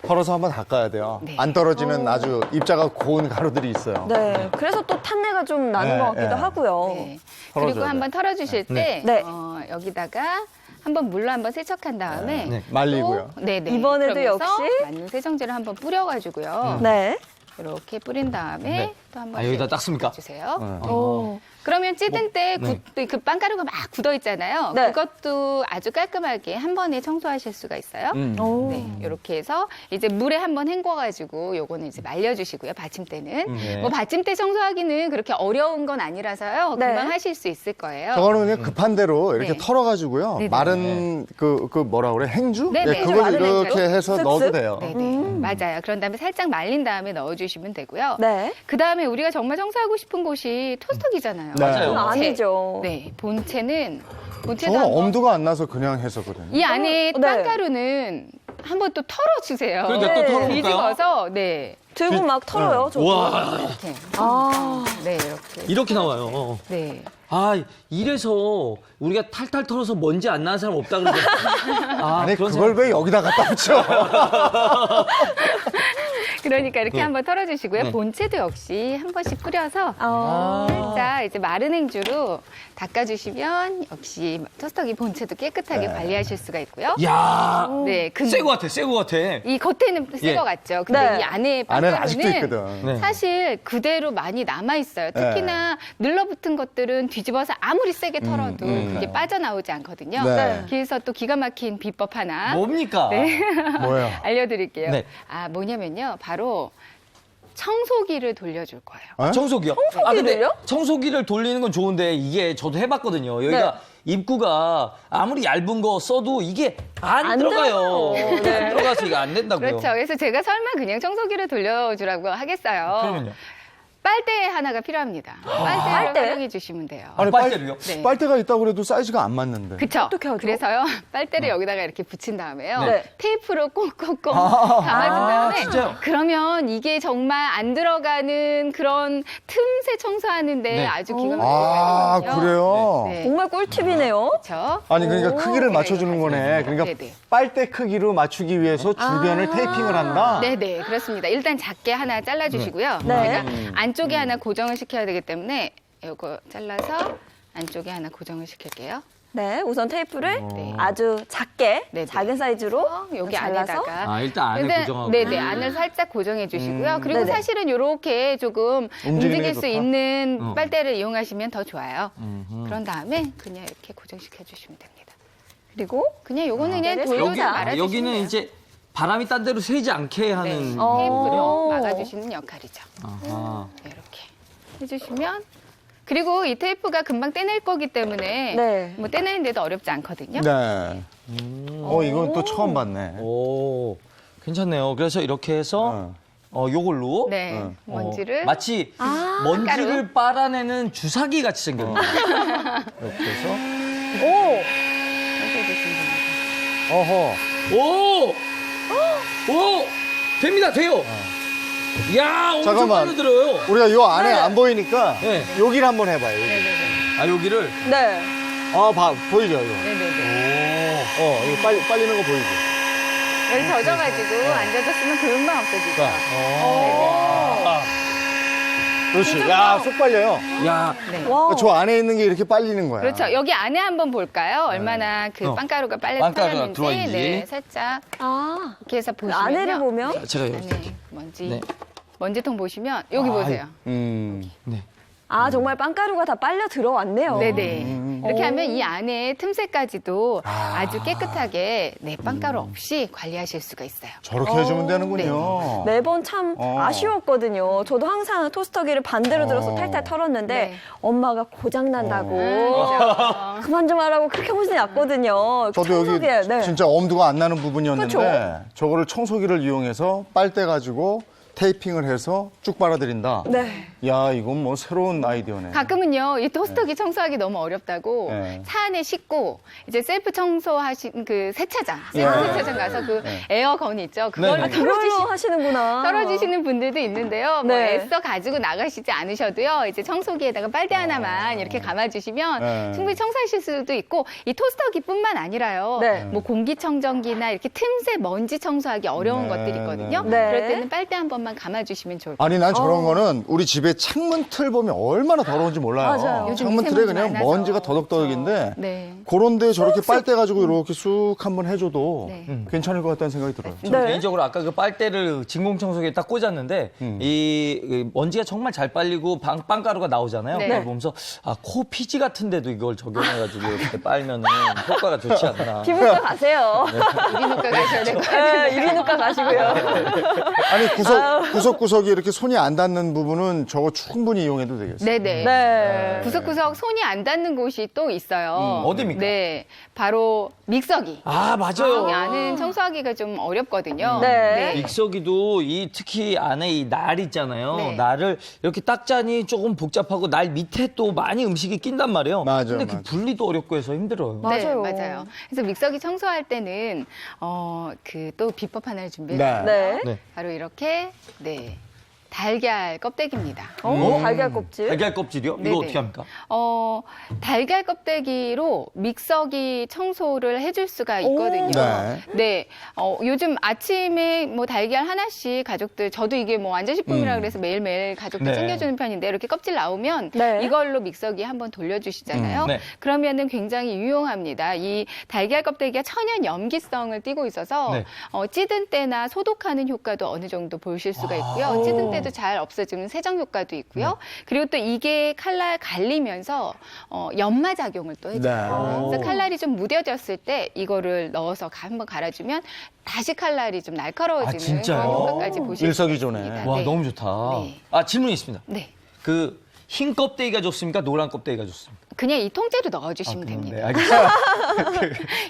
털어서 한번 닦아야 돼요. 네. 안 떨어지는 아주 입자가 고운 가루들이 있어요. 네. 그래서 또 탄내가 좀 나는 네, 것 같기도 네. 하고요. 네. 털어줘야 그리고 한번 털어주실 때 네. 여기다가 한번 물로 한번 세척한 다음에 네. 말리고요. 또, 네네. 이번에도 그러면서 역시? 만능 세정제를 한번 뿌려가지고요. 네. 이렇게 뿌린 다음에 네. 또 한번 여기다 닦습니까? 주세요. 오. 그러면 찌든 때 그 빵가루가 막 굳어 있잖아요. 네. 그것도 아주 깔끔하게 한 번에 청소하실 수가 있어요. 오. 네, 이렇게 해서 이제 물에 한번 헹궈가지고 요거는 이제 말려주시고요. 받침대는 네. 뭐 받침대 청소하기는 그렇게 어려운 건 아니라서요. 네. 금방 하실 수 있을 거예요. 저거는 그냥 급한 대로 이렇게 네. 털어가지고요. 네네. 마른 그 뭐라 그래 행주? 네네. 그걸 마른 이렇게 행주. 해서 쓱쓱. 넣어도 돼요. 네네, 맞아요. 그런 다음에 살짝 말린 다음에 넣어주시면 되고요. 네. 그 다음에 우리가 정말 청소하고 싶은 곳이 토스터기잖아요. 네. 맞아요. 본체. 아니죠. 네, 본체도 저건 한번 엄두가 안 나서 그냥 해서거든요. 이 안에 네. 빵가루는 한번 또 털어주세요. 그러니까 또 네. 털어볼까요? 뒤집어서 네. 들고 막 털어요. 저도. 와, 이렇게. 아. 네, 이렇게. 이렇게 나와요. 네. 아, 이래서 우리가 탈탈 털어서 먼지 안 나는 사람 없다 그러죠. 아, 아니 그런 그걸 왜 여기다 갖다 붙여? 그러니까 이렇게 네. 한번 털어주시고요. 네. 본체도 역시 한 번씩 뿌려서 아. 살짝 이제 마른 행주로 닦아주시면 역시 토스터기 본체도 깨끗하게 네. 관리하실 수가 있고요. 야, 네, 새거 같아, 새거 같아. 이 겉에는 새 예. 거 같죠. 근데 네. 이 안에 안에는 아직도 빵가루는 있거든. 네. 사실 그대로 많이 남아 있어요. 특히나 늘러붙은 것들은 뒤집어서 아무리 세게 털어도 그게 빠져나오지 않거든요. 네. 그래서 또 기가 막힌 비법 하나 뭡니까? 네. 뭐예요? 알려드릴게요. 네. 아, 뭐냐면요. 바로 청소기를 돌려줄 거예요. 어? 청소기요? 아, 근데 청소기를요? 청소기를 돌리는 건 좋은데 이게 저도 해봤거든요. 여기가 입구가 아무리 얇은 거 써도 이게 안 들어가요. 들어가요. 네. 안 들어가서 이거 안 된다고요. 그렇죠. 그래서 제가 설마 그냥 청소기를 돌려주라고 하겠어요. 그러면요? 빨대 하나가 필요합니다. 빨대를 빨대? 활용해 주시면 돼요. 아니 빨대로요? 네. 빨대가 있다고 그래도 사이즈가 안 맞는데. 그쵸? 어떻게 하죠? 그래서요, 빨대를 여기다가 이렇게 붙인 다음에요. 네. 테이프로 꽁꽁꽁 감아준 다음에. 진짜요? 그러면 이게 정말 안 들어가는 그런 틈새 청소하는데 네. 아주 기가 아 막히거든요. 그래요? 네. 정말 꿀팁이네요. 그렇죠. 아니 그러니까 크기를 네, 맞춰주는 거네. 그러니까 네네. 빨대 크기로 맞추기 위해서 주변을 테이핑을 한다. 네네, 그렇습니다. 일단 작게 하나 잘라주시고요. 네. 저희가 안쪽에 하나 고정을 시켜야 되기 때문에 이거 잘라서 안쪽에 하나 고정을 시킬게요. 네, 우선 테이프를 네. 아주 작게, 네네. 작은 사이즈로 여기 잘라서 안에다가 아, 일단 안에 근데, 고정하고. 네네, 안을 살짝 고정해 주시고요. 그리고 네네. 사실은 이렇게 조금 움직이는 게 움직일 수 좋다. 있는 빨대를 이용하시면 더 좋아요. 그런 다음에 그냥 이렇게 고정시켜 주시면 됩니다. 그리고 그냥 요거는 그냥 여기- 돌돌 여기, 말아주시면 여기는 돼요. 이제 바람이 딴 데로 새지 않게 네, 하는. 테이프로 막아주시는 역할이죠. 아하. 네, 이렇게 해주시면 그리고 이 테이프가 금방 떼낼 거기 때문에 네. 뭐 떼내는데도 어렵지 않거든요. 네. 이건 또 처음 봤네. 오, 괜찮네요. 그래서 이렇게 해서 요걸로 네, 어. 먼지를 마치 먼지를 빨아내는 주사기 같이 생겼네요. 이렇게 해서 오, 해주시면 됩니다. 어허. 오! 오! 됩니다, 돼요. 야, 엄청 잠깐만. 빨리 들어요. 우리가 요 안에 네. 안 보이니까 네. 여기를 한번 해봐요. 여기. 네네네. 아, 여기를. 네. 보이죠 이거. 네네네. 이거 빨리는 거 보이죠. 여기 젖어가지고 안 젖었으면 금방 없어지죠. 아, 그렇지. 야, 쏙 빨려요. 야, 네. 와. 저 안에 있는 게 이렇게 빨리는 거야. 그렇죠. 여기 안에 한번 볼까요? 얼마나 그 빵가루가 빨리 빵가루가 털었는지. 들어있는지. 네, 살짝 아, 이렇게 해서 그 보시면요. 안에를 보면 제가 여기. 안에 먼지. 네. 먼지통 보시면 여기 보세요. 네. 아 정말 빵가루가 다 빨려 들어왔네요. 네네. 이렇게 오. 하면 이 안에 틈새까지도 아주 깨끗하게 빵가루 없이 관리하실 수가 있어요. 저렇게 해주면 되는군요. 매번 참 아쉬웠거든요. 저도 항상 토스터기를 반대로 들어서 어. 탈탈 털었는데 네. 엄마가 고장 난다고 그죠? 그만 좀 하라고 그렇게 혼이 났거든요. 저도 여기 청소기에, 네. 진짜 엄두가 안 나는 부분이었는데 그렇죠. 저거를 청소기를 이용해서 빨대 가지고 테이핑을 해서 쭉 빨아들인다. 네. 야, 이건 뭐 새로운 아이디어네. 가끔은요, 이 토스터기 청소하기 너무 어렵다고 네. 차 안에 싣고 이제 셀프 청소하신 그 세차장, 네. 셀프 세차장 가서 그 에어건 있죠. 그걸로 네. 그걸로 하시는구나. 떨어지시는 분들도 있는데요. 뭐 네. 애써 가지고 나가시지 않으셔도요. 이제 청소기에다가 빨대 하나만 이렇게 감아주시면 네. 충분히 청소하실 수도 있고 이 토스터기뿐만 아니라요. 네. 뭐 공기청정기나 이렇게 틈새 먼지 청소하기 어려운 네, 것들이 있거든요. 네. 그럴 때는 빨대 한 번만 번만 감아주시면 좋을 것 아니 난 저런 거는 우리 집에 창문 틀 보면 얼마나 더러운지 몰라요. 맞아요. 요즘 창문 틀에 미세먼지 그냥 많아서. 먼지가 더덕더덕인데 네. 그런데 저렇게 빨대 가지고 이렇게 쑥 한번 해줘도 네. 괜찮을 것 같다는 생각이 들어요. 저는 네. 개인적으로 아까 그 빨대를 진공청소기에 딱 꽂았는데 이 먼지가 정말 잘 빨리고 빵가루가 나오잖아요. 네. 그걸 보면서 코 피지 같은데도 이걸 적용해가지고 이렇게 빨면은 효과가 좋지 않나. 피부과 가세요. 이비인후과 가셔야 될 것 같아요. 네, 이비인후과 가시고요. 아니 구석구석이 이렇게 손이 안 닿는 부분은 저거 충분히 이용해도 되겠어요. 네네. 네. 구석구석 손이 안 닿는 곳이 또 있어요. 어디입니까? 네, 바로 믹서기. 아 맞아요. 이 안은 청소하기가 좀 어렵거든요. 네. 믹서기도 이 특히 안에 이 날 있잖아요. 네. 날을 이렇게 닦자니 조금 복잡하고 날 밑에 또 많이 음식이 낀단 말이에요. 맞아, 근데 맞아. 그 분리도 어렵고 해서 힘들어요. 맞아요. 네, 맞아요. 그래서 믹서기 청소할 때는 그 또 비법 하나를 준비했어요. 네. 네. 네. 바로 이렇게 달걀 껍데기입니다. 달걀 껍질. 달걀 껍질이요? 이거 네네. 어떻게 합니까? 달걀 껍데기로 믹서기 청소를 해줄 수가 있거든요. 네. 네. 요즘 아침에 뭐 달걀 하나씩 가족들, 저도 이게 뭐 완전식품이라 그래서 매일매일 가족들 네. 챙겨주는 편인데 이렇게 껍질 나오면 네. 이걸로 믹서기 한번 돌려주시잖아요. 네. 그러면은 굉장히 유용합니다. 이 달걀 껍데기가 천연 염기성을 띠고 있어서 네. 찌든 때나 소독하는 효과도 어느 정도 보실 수가 있고요. 찌든 때도 잘 없어지는 세정 효과도 있고요. 그리고 또 이게 칼날 갈리면서 연마 작용을 또 해줘요. 네. 그래서 칼날이 좀 무뎌졌을 때 이거를 넣어서 한번 갈아주면 다시 칼날이 좀 날카로워지는 진짜요? 그런 효과까지 보실 수 일석이조네. 있습니다. 와 네. 너무 좋다. 네. 질문이 있습니다. 네. 그 흰 껍데기가 좋습니까? 노란 껍데기가 좋습니까? 그냥 이 통째로 넣어주시면 됩니다. 네, 알겠습니다.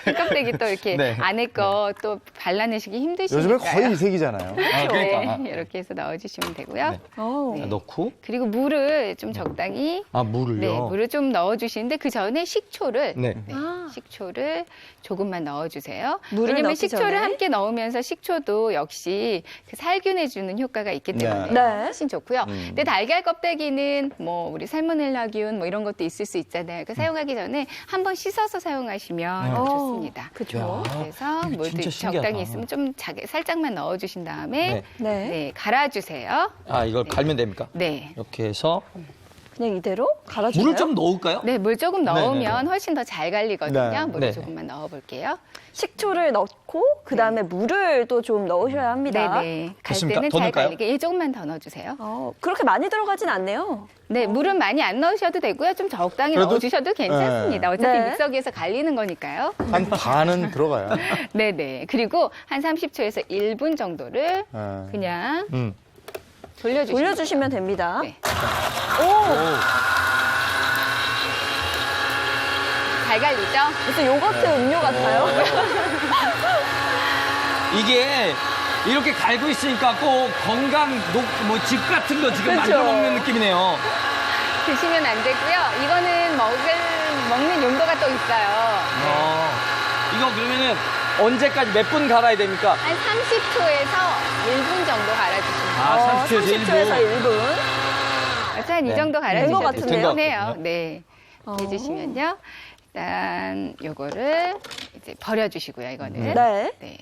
흰 껍데기 또 이렇게 네. 안에 거 또 발라내시기 힘드시니까요. 요즘에 거의 이색이잖아요. 그러니까. 네, 이렇게 해서 넣어주시면 되고요. 네. 오. 넣고 그리고 물을 좀 적당히 물을요. 네, 물을 좀 넣어주시는데 그 전에 식초를 네. 식초를 조금만 넣어주세요. 물을 왜냐면 넣기 식초를 전에? 함께 넣으면서 식초도 역시 그 살균해주는 효과가 있기 때문에 네. 훨씬 좋고요. 근데 달걀 껍데기는 뭐 우리 살모넬라균 뭐 이런 것도 있을 수 있잖아요. 그 사용하기 전에 한번 씻어서 사용하시면 좋습니다. 그렇죠. 그래서 이게 물도 진짜 신기하다. 적당히 있으면 좀 살짝만 넣어주신 다음에 네. 네. 갈아주세요. 이걸 갈면 됩니까? 네. 이렇게 해서 그냥 이대로 갈아주나요? 물을 좀 넣을까요? 네, 물 조금 네, 넣으면 네. 훨씬 더 잘 갈리거든요. 네. 물을 네. 조금만 넣어볼게요. 식초를 넣고 그다음에 물을 또 좀 넣으셔야 합니다. 네네. 갈 됐습니까? 때는 더 잘 넣을까요? 갈리게 조금만 더 넣어주세요. 그렇게 많이 들어가진 않네요. 네, 물은 많이 안 넣으셔도 되고요. 좀 적당히 그래도- 넣어주셔도 괜찮습니다. 어차피 네. 믹서기에서 갈리는 거니까요. 한 반은 들어가요. 네네. 그리고 한 30초에서 1분 정도를 네. 그냥 음. 돌려주시면 돌려주시면 됩니다. 네. 잘 갈리죠? 무슨 요거트 음료 같아요. 이게 이렇게 갈고 있으니까 꼭 건강 집 같은 거 지금 그렇죠. 만들어 먹는 느낌이네요. 드시면 안 되고요. 이거는 먹는 용도가 또 있어요. 이거 그러면은 언제까지 몇 분 갈아야 됩니까? 한 30초에서 1분 정도 갈아주시면 돼요. 30초에서 1분. 1분. 한 이 네. 정도 된것 갈아주셔도 같은데요? 좋네요. 네. 해주시면요. 일단 요거를 이제 버려주시고요. 이거는. 네. 네.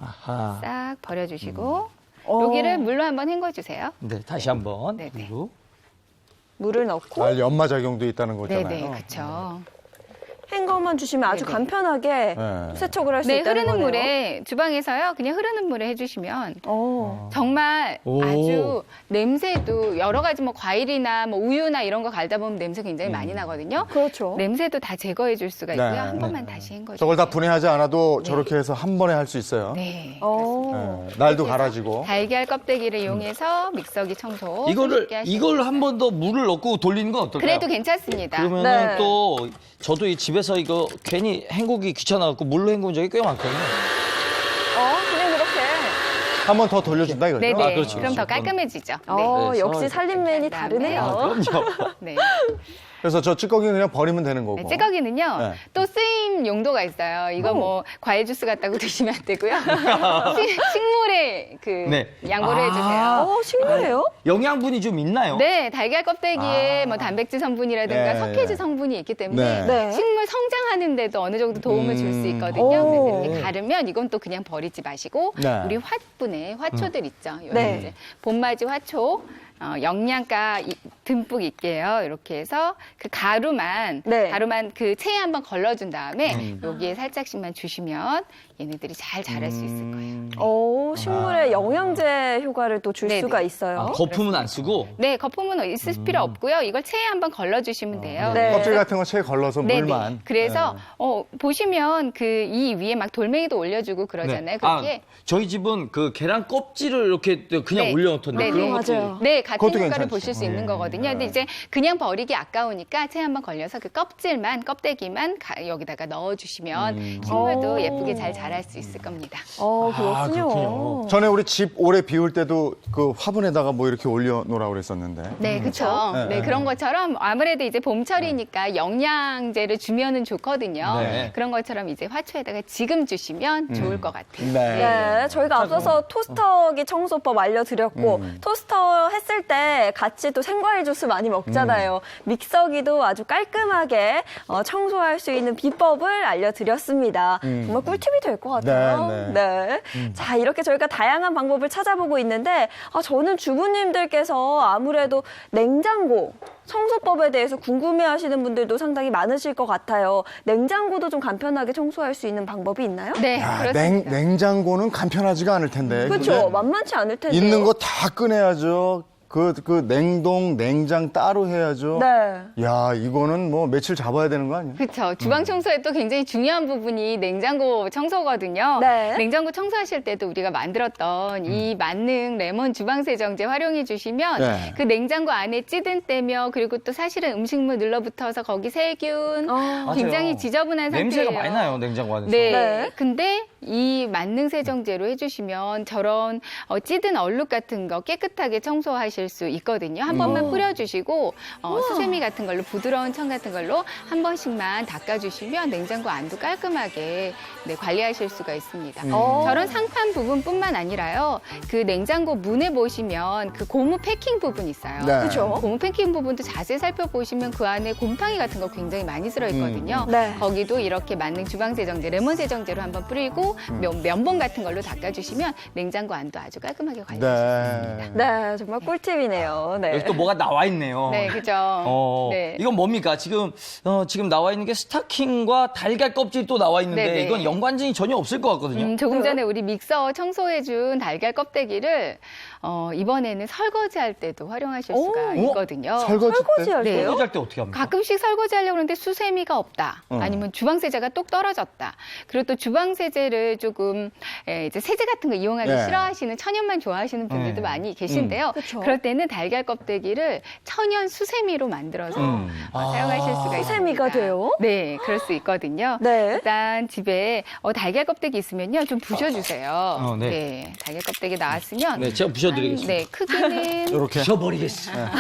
아하. 싹 버려주시고 어. 여기를 물로 한번 헹궈주세요. 네, 다시 한번. 네, 네. 그리고 물을 넣고 날 연마작용도 있다는 거잖아요. 네네, 그렇죠. 헹궈만 주시면 아주 네네. 간편하게 네. 세척을 할 수 네, 있다는 흐르는 거네요. 물에 주방에서요. 그냥 흐르는 물에 해주시면 어. 정말 오. 아주 냄새도 여러 가지 뭐 과일이나 뭐 우유나 이런 거 갈다 보면 냄새 굉장히 많이 나거든요. 그렇죠. 냄새도 다 제거해 줄 수가 있고요. 네. 한 번만 다시 헹궈주세요. 저걸 다 분해하지 않아도 저렇게 해서 한 번에 할 수 있어요. 네. 어. 네. 날도 갈아지고. 달걀 껍데기를 이용해서 믹서기 청소. 쉽게 하시면 이걸 됩니다. 한 번 더 물을 넣고 돌리는 건 어떨까요? 그래도 괜찮습니다. 그러면은 네. 또 저도 이 집에서 이거 괜히 헹구기 귀찮아갖고 물로 헹군 적이 꽤 많거든요. 그냥 그렇게. 한 번 더 돌려준다 이거죠? 네네. 그렇죠, 그럼 더 그렇죠. 깔끔해지죠. 어, 네. 역시 그래서 살림맨이 그다음에- 다르네요. 그럼요. 네. 그래서 저 찌꺼기는 그냥 버리면 되는 거고. 네, 찌꺼기는요, 네. 또 쓰임 용도가 있어요. 이거 뭐, 과일 주스 같다고 드시면 안 되고요. 식물에 네. 양보를 아. 해주세요. 식물이에요? 영양분이 좀 있나요? 네, 달걀 껍데기에 뭐 단백질 성분이라든가 네. 석회질 성분이 있기 때문에 네. 네. 식물 성장하는데도 어느 정도 도움을 줄 수 있거든요. 오. 그래서 이렇게 가르면 이건 또 그냥 버리지 마시고 네. 우리 화분에 화초들 있죠. 요즘 네. 이제 봄맞이 화초. 영양가 듬뿍 있게요. 이렇게 해서 그 가루만 네. 그 체에 한번 걸러준 다음에 여기에 살짝씩만 주시면 얘네들이 잘 자랄 수 있을 거예요. 식물에 영양제 효과를 또 줄 네네. 수가 있어요. 아, 거품은 안 쓰고. 네, 거품은 있을 필요 없고요. 이걸 체에 한번 걸러주시면 돼요. 네. 껍질 같은 거 체에 걸러서 네네. 물만. 그래서 보시면 그 이 위에 막 돌멩이도 올려주고 그러잖아요. 그렇게 저희 집은 그 계란 껍질을 이렇게 그냥 네. 올려놓던데 네, 그런 네. 것도 맞아요. 네, 같은 그것도 효과를 괜찮죠. 보실 수 있는 예. 거거든요. 근데 이제 그냥 버리기 아까우니까 체에 한번 걸려서 그 껍데기만 여기다가 넣어주시면 식물도 오. 예쁘게 잘 자랄 수 있을 겁니다. 그렇군요. 그렇군요. 전에 우리 집 오래 비울 때도 그 화분에다가 뭐 이렇게 올려놓으라고 그랬었는데. 네, 그렇죠. 네, 네, 네. 그런 것처럼 아무래도 이제 봄철이니까 영양제를 주면은 좋거든요. 네. 그런 것처럼 이제 화초에다가 지금 주시면 좋을 것 같아요. 네, 저희가 앞서서 토스터기 청소법 알려드렸고 토스터 했을 때 같이 또 생과일 주스 많이 먹잖아요. 믹서기도 아주 깔끔하게 청소할 수 있는 비법을 알려드렸습니다. 정말 꿀팁이 될 것 같아요. 네, 자, 이렇게 저희가 다양한 방법을 찾아보고 있는데 저는 주부님들께서 아무래도 냉장고 청소법에 대해서 궁금해하시는 분들도 상당히 많으실 것 같아요. 냉장고도 좀 간편하게 청소할 수 있는 방법이 있나요? 네, 야, 그렇습니다. 냉장고는 간편하지가 않을 텐데. 그렇죠. 근데 만만치 않을 텐데요. 있는 거 다 꺼내야죠. 그 냉동, 냉장 따로 해야죠. 네. 야, 이거는 뭐 며칠 잡아야 되는 거 아니에요? 그렇죠. 주방 청소에 또 굉장히 중요한 부분이 냉장고 청소거든요. 네. 냉장고 청소하실 때도 우리가 만들었던 이 만능 레몬 주방 세정제 활용해 주시면 네. 그 냉장고 안에 찌든 때며 그리고 또 사실은 음식물 눌러붙어서 거기 세균 굉장히 맞아요. 지저분한 상태예요. 냄새가 많이 나요, 냉장고 안에서. 네. 네. 근데 이 만능 세정제로 해주시면 저런 찌든 얼룩 같은 거 깨끗하게 청소하실 수 있거든요. 한 번만 뿌려주시고 수세미 같은 걸로 부드러운 천 같은 걸로 한 번씩만 닦아주시면 냉장고 안도 깔끔하게 관리하실 수가 있습니다. 저런 상판 부분뿐만 아니라요. 그 냉장고 문에 보시면 그 고무 패킹 부분 있어요. 네. 그렇죠. 고무 패킹 부분도 자세히 살펴보시면 그 안에 곰팡이 같은 거 굉장히 많이 들어있거든요. 네. 거기도 이렇게 만능 주방 세정제, 레몬 세정제로 한번 뿌리고 면봉 같은 걸로 닦아주시면 냉장고 안도 아주 깔끔하게 관리하실 수 있습니다. 네, 정말 꿀팁이네요. 네. 여기 또 뭐가 나와 있네요. 네, 그죠. 네. 이건 뭡니까? 지금 나와 있는 게 스타킹과 달걀 껍질이 또 나와 있는데 네네. 이건 연관성이 전혀 없을 것 같거든요. 조금 전에 우리 믹서 청소해준 달걀 껍데기를 이번에는 설거지할 때도 활용하실 수가 있거든요. 설거지할 네. 때요? 설거지할 때 어떻게 합니까? 가끔씩 설거지 하려고 하는데 수세미가 없다. 아니면 주방세제가 똑 떨어졌다. 그리고 또 주방세제를 조금 이제 세제 같은 거 이용하기 네. 싫어하시는 천연만 좋아하시는 분들도 많이 계신데요. 그쵸. 그럴 때는 달걀 껍데기를 천연 수세미로 만들어서 사용하실 수가 있습니다. 수세미가 돼요? 네, 그럴 수 있거든요. 네. 일단 집에 달걀 껍데기 있으면요. 좀 부셔주세요. 네. 네, 달걀 껍데기 나왔으면 네, 제가 부셔드리겠습니다. 네, 크기는 이렇게. 부셔버리겠습니다.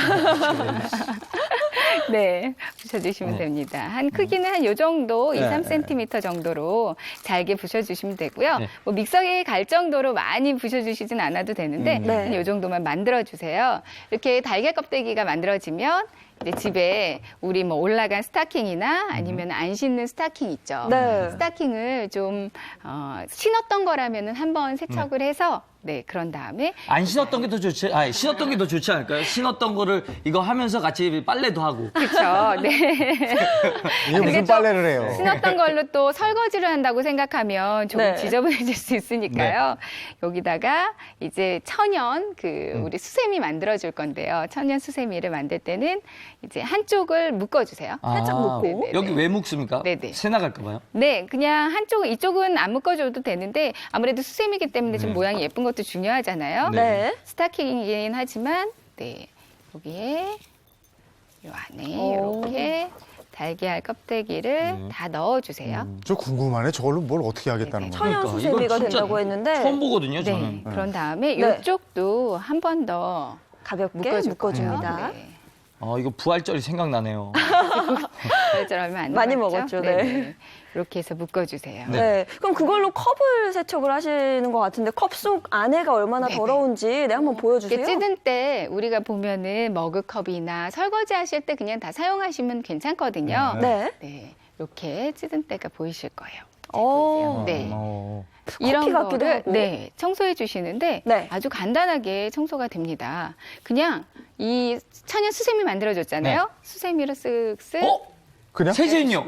네, 부셔주시면 됩니다. 한 크기는 한 요 정도, 네. 2, 3cm 정도로 잘게 부셔주시면 되고요. 네. 뭐 믹서기에 갈 정도로 많이 부셔주시진 않아도 되는데 네. 한 요 정도만 만들어주세요. 이렇게 달걀 껍데기가 만들어지면 이제 집에 우리 뭐 올라간 스타킹이나 아니면 안 신는 스타킹 있죠. 네. 스타킹을 좀 신었던 거라면은 한번 세척을 해서 네, 그런 다음에 안 신었던 게 더 좋지, 신었던 게 더 좋지 않을까요? 신었던 거를 이거 하면서 같이 빨래도 하고. 그렇죠. 네. 이게 무슨 또 빨래를 해요? 신었던 걸로 또 설거지를 한다고 생각하면 조금 네. 지저분해질 수 있으니까요. 여기다가 이제 천연 우리 수세미 만들어 줄 건데요. 천연 수세미를 만들 때는 이제 한쪽을 묶어주세요. 살짝 묶고. 네네네. 여기 왜 묶습니까? 네네. 새 나갈까 봐요. 네, 그냥 이쪽은 안 묶어줘도 되는데 아무래도 수세미이기 때문에 좀 모양이 예쁜 것도 중요하잖아요. 네. 스타킹이긴 하지만 네, 여기에 요 안에 오. 이렇게 달걀 껍데기를 다 넣어주세요. 저 궁금하네. 저걸로 뭘 어떻게 하겠다는 거예요? 천연 그러니까, 수세미가 이건 진짜 된다고 했는데 처음 보거든요, 네, 저는. 그런 다음에 네. 이쪽도 한 번 더 가볍게 묶어줄 묶어줍니다. 거예요. 네. 이거 부활절이 생각나네요. 그래서 얼마 안 많이 남았죠? 먹었죠, 네. 네네. 이렇게 해서 묶어주세요. 네. 그럼 그걸로 컵을 세척을 하시는 것 같은데 컵 속 안에가 얼마나 더러운지 네, 한번 보여주세요. 이렇게 찌든 때 우리가 보면은 머그컵이나 설거지 하실 때 그냥 다 사용하시면 괜찮거든요. 네. 네. 이렇게 찌든 때가 보이실 거예요. 어. 네. 커피 이런 같기도 거를 하고. 네, 청소해 주시는데 네. 아주 간단하게 청소가 됩니다. 그냥 이 천연 수세미 만들어줬잖아요. 네. 수세미로 쓱쓱 그냥? 세제는요?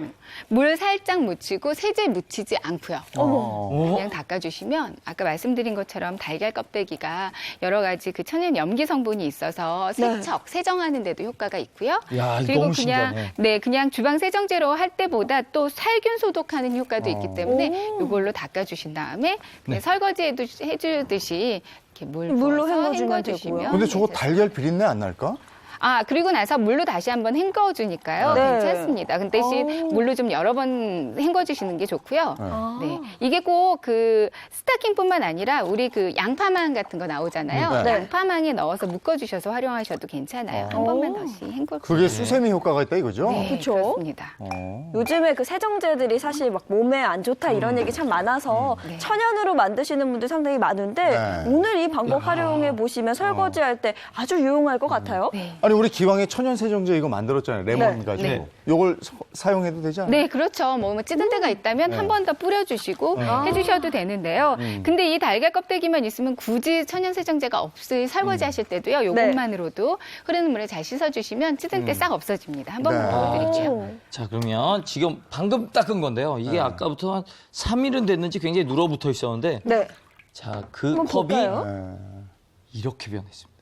물 살짝 묻히고 세제 묻히지 않고요. 오. 그냥 닦아주시면 아까 말씀드린 것처럼 달걀 껍데기가 여러 가지 그 천연 염기 성분이 있어서 세척, 세정하는 데도 효과가 있고요. 야, 이거 그리고 너무 그냥 신기하네. 네, 그냥 주방 세정제로 할 때보다 또 살균 소독하는 효과도 있기 때문에 이걸로 닦아주신 다음에 그냥 설거지에도 해주듯이 이렇게 물로 부어서 헹궈주면 헹궈주시면 되고요. 근데 저거 네, 달걀 비린내 안 날까? 그리고 나서 물로 다시 한번 헹궈주니까요. 네. 괜찮습니다. 그 대신 물로 좀 여러 번 헹궈주시는 게 좋고요. 아. 네. 이게 꼭 그 스타킹뿐만 아니라 우리 그 양파망 같은 거 나오잖아요. 네. 양파망에 넣어서 묶어주셔서 활용하셔도 괜찮아요. 한 번만 다시 헹궈. 그게 수세미 효과가 있다 이거죠? 네, 그쵸? 그렇습니다. 요즘에 그 세정제들이 사실 막 몸에 안 좋다 이런 얘기 참 많아서 네. 천연으로 만드시는 분들 상당히 많은데 네. 오늘 이 방법 활용해 보시면 설거지할 때 아주 유용할 것 같아요. 네. 아니 우리 기왕에 천연 세정제 이거 만들었잖아요. 레몬 네. 가지고. 네. 요걸 사용해도 되지 않아요? 네, 그렇죠. 뭐 찌든 데가 있다면 한 번 더 뿌려주시고 해주셔도 되는데요. 근데 이 달걀 껍데기만 있으면 굳이 천연 세정제가 없이 설거지 하실 때도요. 요것만으로도 흐르는 물에 잘 씻어주시면 찌든 때 싹 없어집니다. 한 번만 네. 보여드릴게요. 자, 그러면 지금 방금 닦은 건데요. 이게 아까부터 한 3일은 됐는지 굉장히 눌어붙어 있었는데 네. 자, 그 한번 컵이 볼까요? 네. 이렇게 변했습니다.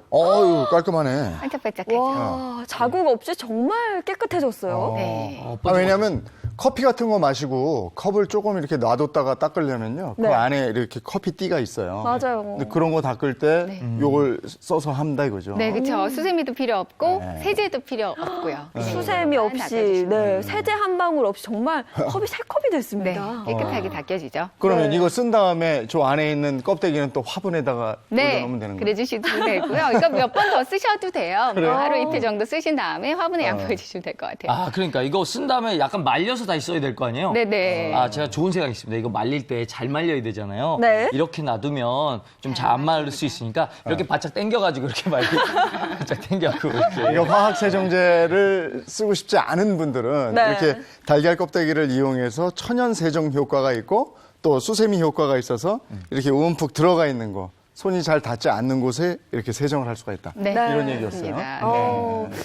어유 깔끔하네. 반짝반짝하죠. 와, 자국 없이 정말 깨끗해졌어요. 네. 왜냐면 커피 같은 거 마시고 컵을 조금 이렇게 놔뒀다가 닦으려면요. 네. 그 안에 이렇게 커피 띠가 있어요. 맞아요. 근데 그런 거 닦을 때 요걸 써서 한다 이거죠. 네, 그렇죠. 수세미도 필요 없고 네. 세제도 필요 없고요. 네. 수세미 이것만 없이, 닦아주시면 네, 세제 한 방울 없이 정말 컵이 새 컵이 네, 됐습니다. 깨끗하게 닦여지죠. 그러면 네. 이거 쓴 다음에 저 안에 있는 껍데기는 또 화분에다가 네, 올려놓으면 되는 거예요. 그래 주셔도 되고요. 이거 몇 번 더 쓰셔도 돼요. 그래요? 뭐 하루 이틀 정도 쓰신 다음에 화분에 양보해 주시면 될 것 같아요. 아, 그러니까 이거 쓴 다음에 약간 말려서 다시 써야 될 거 아니에요? 네네. 아, 제가 좋은 생각이 있습니다. 이거 말릴 때 잘 말려야 되잖아요. 네. 이렇게 놔두면 좀 잘 안 말릴 수 있으니까 이렇게 바짝 당겨가지고 이렇게 말리고 바짝 당겨갖고 이렇게. 이거 화학 세정제를 쓰고 싶지 않은 분들은 네. 이렇게 달걀 껍데기를 이용해서 천연 세정 효과가 있고 또 수세미 효과가 있어서 이렇게 움푹 들어가 있는 거 손이 잘 닿지 않는 곳에 이렇게 세정을 할 수가 있다. 네, 이런 얘기였어요. 그렇습니다.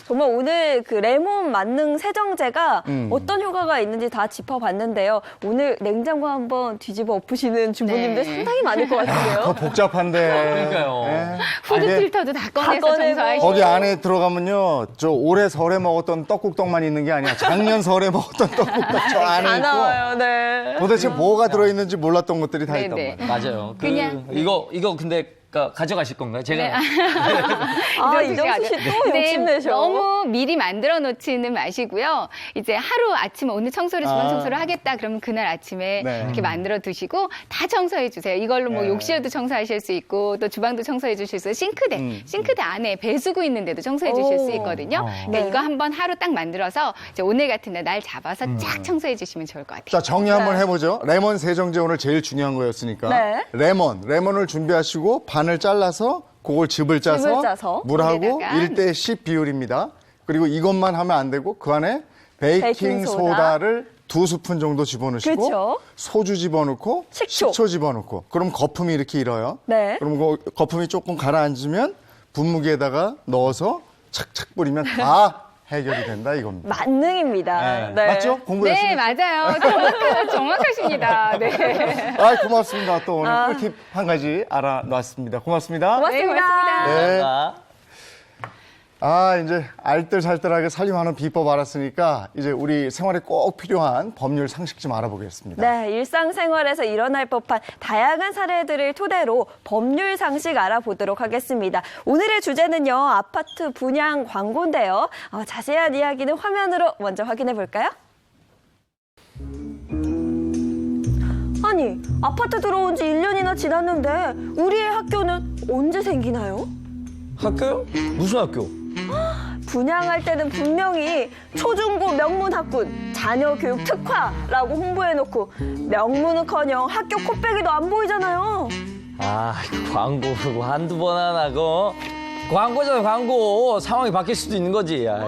정말 오늘 그 레몬 만능 세정제가 음. 어떤 효과가 있는지 다 짚어봤는데요. 오늘 냉장고 한번 뒤집어 엎으시는 주부님들 네. 상당히 많을 것 같은데요. 더 복잡한데. 그러니까요. 예. 후드 이게 필터도 다 꺼내서 꺼내고. 청소하시고. 거기 안에 들어가면요, 저 올해 설에 먹었던 떡국떡만 있는 게 아니야. 작년 설에 먹었던 떡국떡 저 안에 다 있고. 나와요, 네. 도대체 뭐가 들어있는지 몰랐던 것들이 다 있단 네, 네. 말이에요. 맞아요. 그냥- 이거 근데 가져가실 건가요? 제가 네. 아, 이정수 이정수 씨 또 네, 욕심내셔. 너무 미리 만들어 놓지는 마시고요. 이제 하루 아침에 오늘 청소를 주방 청소를 하겠다. 그러면 그날 아침에 네. 이렇게 만들어 두시고 다 청소해 주세요. 이걸로 뭐 네. 욕실도 청소하실 수 있고 또 주방도 청소해 주실 수 있고 싱크대 안에 배수구 있는데도 청소해 주실 수 오. 있거든요. 네. 그러니까 이거 한번 하루 딱 만들어서 이제 오늘 같은 날 잡아서 쫙 청소해 주시면 좋을 것 같아요. 자, 정리 한번 네. 해보죠. 레몬 세정제 오늘 제일 중요한 거였으니까. 네. 레몬을 준비하시고 반을 잘라서 그걸 즙을 짜서, 짜서 물하고 물에다가 1대10 비율입니다. 그리고 이것만 하면 안 되고 그 안에 베이킹 소다를 2스푼 정도 집어넣으시고 그렇죠. 소주 집어넣고 식초. 집어넣고 그럼 거품이 이렇게 일어요. 네. 그럼 그 거품이 조금 가라앉으면 분무기에다가 넣어서 착착 뿌리면 다 해결이 된다 이겁니다. 만능입니다. 네. 맞죠? 공부 열심히 네, 맞아요. 정확하십니다. 네. 아, 고맙습니다. 또 오늘 꿀팁 한 가지 알아놨습니다. 고맙습니다. 고맙습니다. 고맙습니다. 네. 자, 아, 이제 알뜰살뜰하게 살림하는 비법 알았으니까 이제 우리 생활에 꼭 필요한 법률 상식 좀 알아보겠습니다. 네, 일상생활에서 일어날 법한 다양한 사례들을 토대로 법률 상식 알아보도록 하겠습니다. 오늘의 주제는요, 아파트 분양 광고인데요. 자세한 이야기는 화면으로 먼저 확인해 볼까요? 아니, 아파트 들어온 지 1년이나 지났는데 우리의 학교는 언제 생기나요? 학교요? 무슨 학교? 분양할 때는 분명히 초중고 명문학군 자녀 교육 특화라고 홍보해놓고 명문은커녕 학교 코빼기도 안 보이잖아요. 아, 광고 그거 한두 번 안 하고 광고잖아, 광고. 상황이 바뀔 수도 있는 거지. 아이.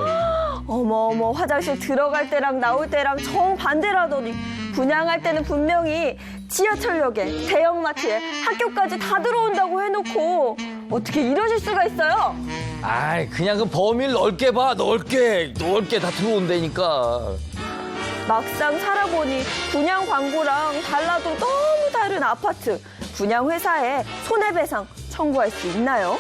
어머 화장실 들어갈 때랑 나올 때랑 정반대라더니 분양할 때는 분명히 지하철역에 대형마트에 학교까지 다 들어온다고 해놓고 어떻게 이러실 수가 있어요? 아이, 그냥 그 범위를 넓게 봐. 넓게 다 들어온다니까. 막상 살아보니 분양 광고랑 달라도 너무 다른 아파트 분양 회사에 손해배상 청구할 수 있나요?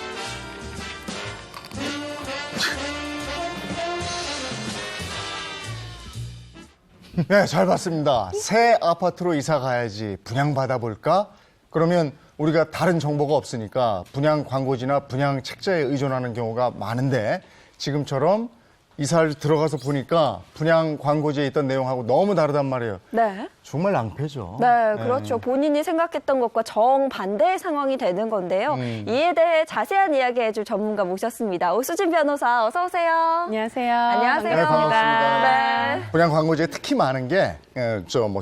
네, 잘 봤습니다. 새 아파트로 이사 가야지 분양 받아볼까? 그러면 우리가 다른 정보가 없으니까 분양 광고지나 분양 책자에 의존하는 경우가 많은데 지금처럼 이사를 들어가서 보니까 분양 광고지에 있던 내용하고 너무 다르단 말이에요. 네. 정말 낭패죠. 네, 그렇죠. 본인이 생각했던 것과 정반대의 상황이 되는 건데요. 이에 대해 자세한 이야기 해줄 전문가 모셨습니다. 오수진 변호사, 어서 오세요. 안녕하세요. 안녕하세요. 네, 반갑습니다. 네. 분양 광고지에 특히 많은 게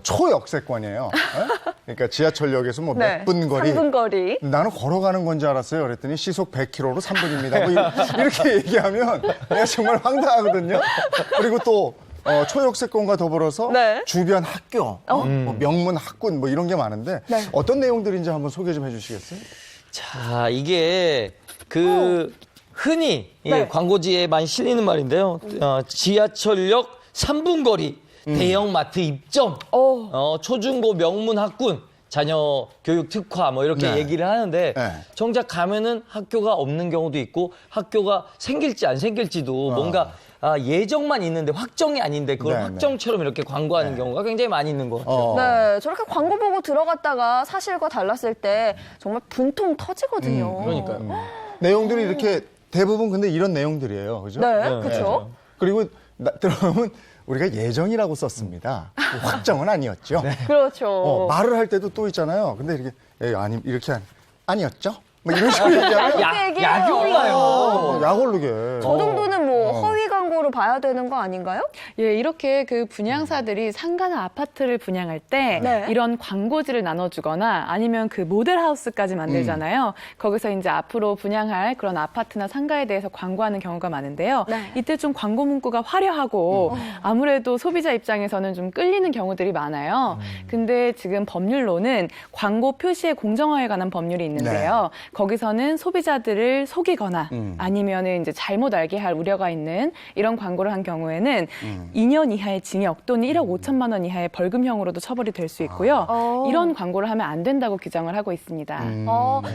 초역세권이에요. 그러니까 지하철역에서 뭐 네. 몇 분 거리. 3분 거리. 나는 걸어가는 건 줄 알았어요. 그랬더니 시속 100km로 3분입니다. 뭐 이렇게 얘기하면 내가 정말 황당하거든요. 그리고 또 초역세권과 더불어서 네. 주변 학교, 뭐 명문 학군 뭐 이런 게 많은데 네. 어떤 내용들인지 한번 소개 좀 해주시겠어요? 자, 이게 그 흔히 이 네. 광고지에 많이 실리는 말인데요. 지하철역 3분 거리 대형마트 입점, 초중고 명문 학군 자녀 교육 특화 뭐 이렇게 네. 얘기를 하는데 네. 정작 가면은 학교가 없는 경우도 있고 학교가 생길지 안 생길지도 뭔가 예정만 있는데 확정이 아닌데 그걸 네, 확정처럼 이렇게 광고하는 경우가 굉장히 많이 있는 것 같아요. 네, 저렇게 광고 보고 들어갔다가 사실과 달랐을 때 정말 분통 터지거든요. 그러니까요. 내용들이 이렇게 대부분 근데 이런 내용들이에요. 그죠? 네, 그렇죠. 그리고 들어보면 우리가 예정이라고 썼습니다. 확정은 아니었죠. 그렇죠. 말을 할 때도 또 있잖아요. 근데 이렇게 아니었죠? 뭐 이런 식으로 얘기하면 그렇게 얘기해요. 약이 올라요. 약 오르게. 저 정도는 뭐 허위 광고로 봐야 되는 거 아닌가요? 예, 이렇게 그 분양사들이 상가나 아파트를 분양할 때 네. 이런 광고지를 나눠주거나 아니면 그 모델하우스까지 만들잖아요. 거기서 이제 앞으로 분양할 그런 아파트나 상가에 대해서 광고하는 경우가 많은데요. 네. 이때 좀 광고 문구가 화려하고 아무래도 소비자 입장에서는 좀 끌리는 경우들이 많아요. 근데 지금 법률로는 광고 표시의 공정화에 관한 법률이 있는데요. 거기서는 소비자들을 속이거나 아니면은 이제 잘못 알게 할 우려가 있는 이런 광고를 한 경우에는 2년 이하의 징역 또는 1억 5천만 원 이하의 벌금형으로도 처벌이 될 수 있고요. 이런 광고를 하면 안 된다고 규정을 하고 있습니다.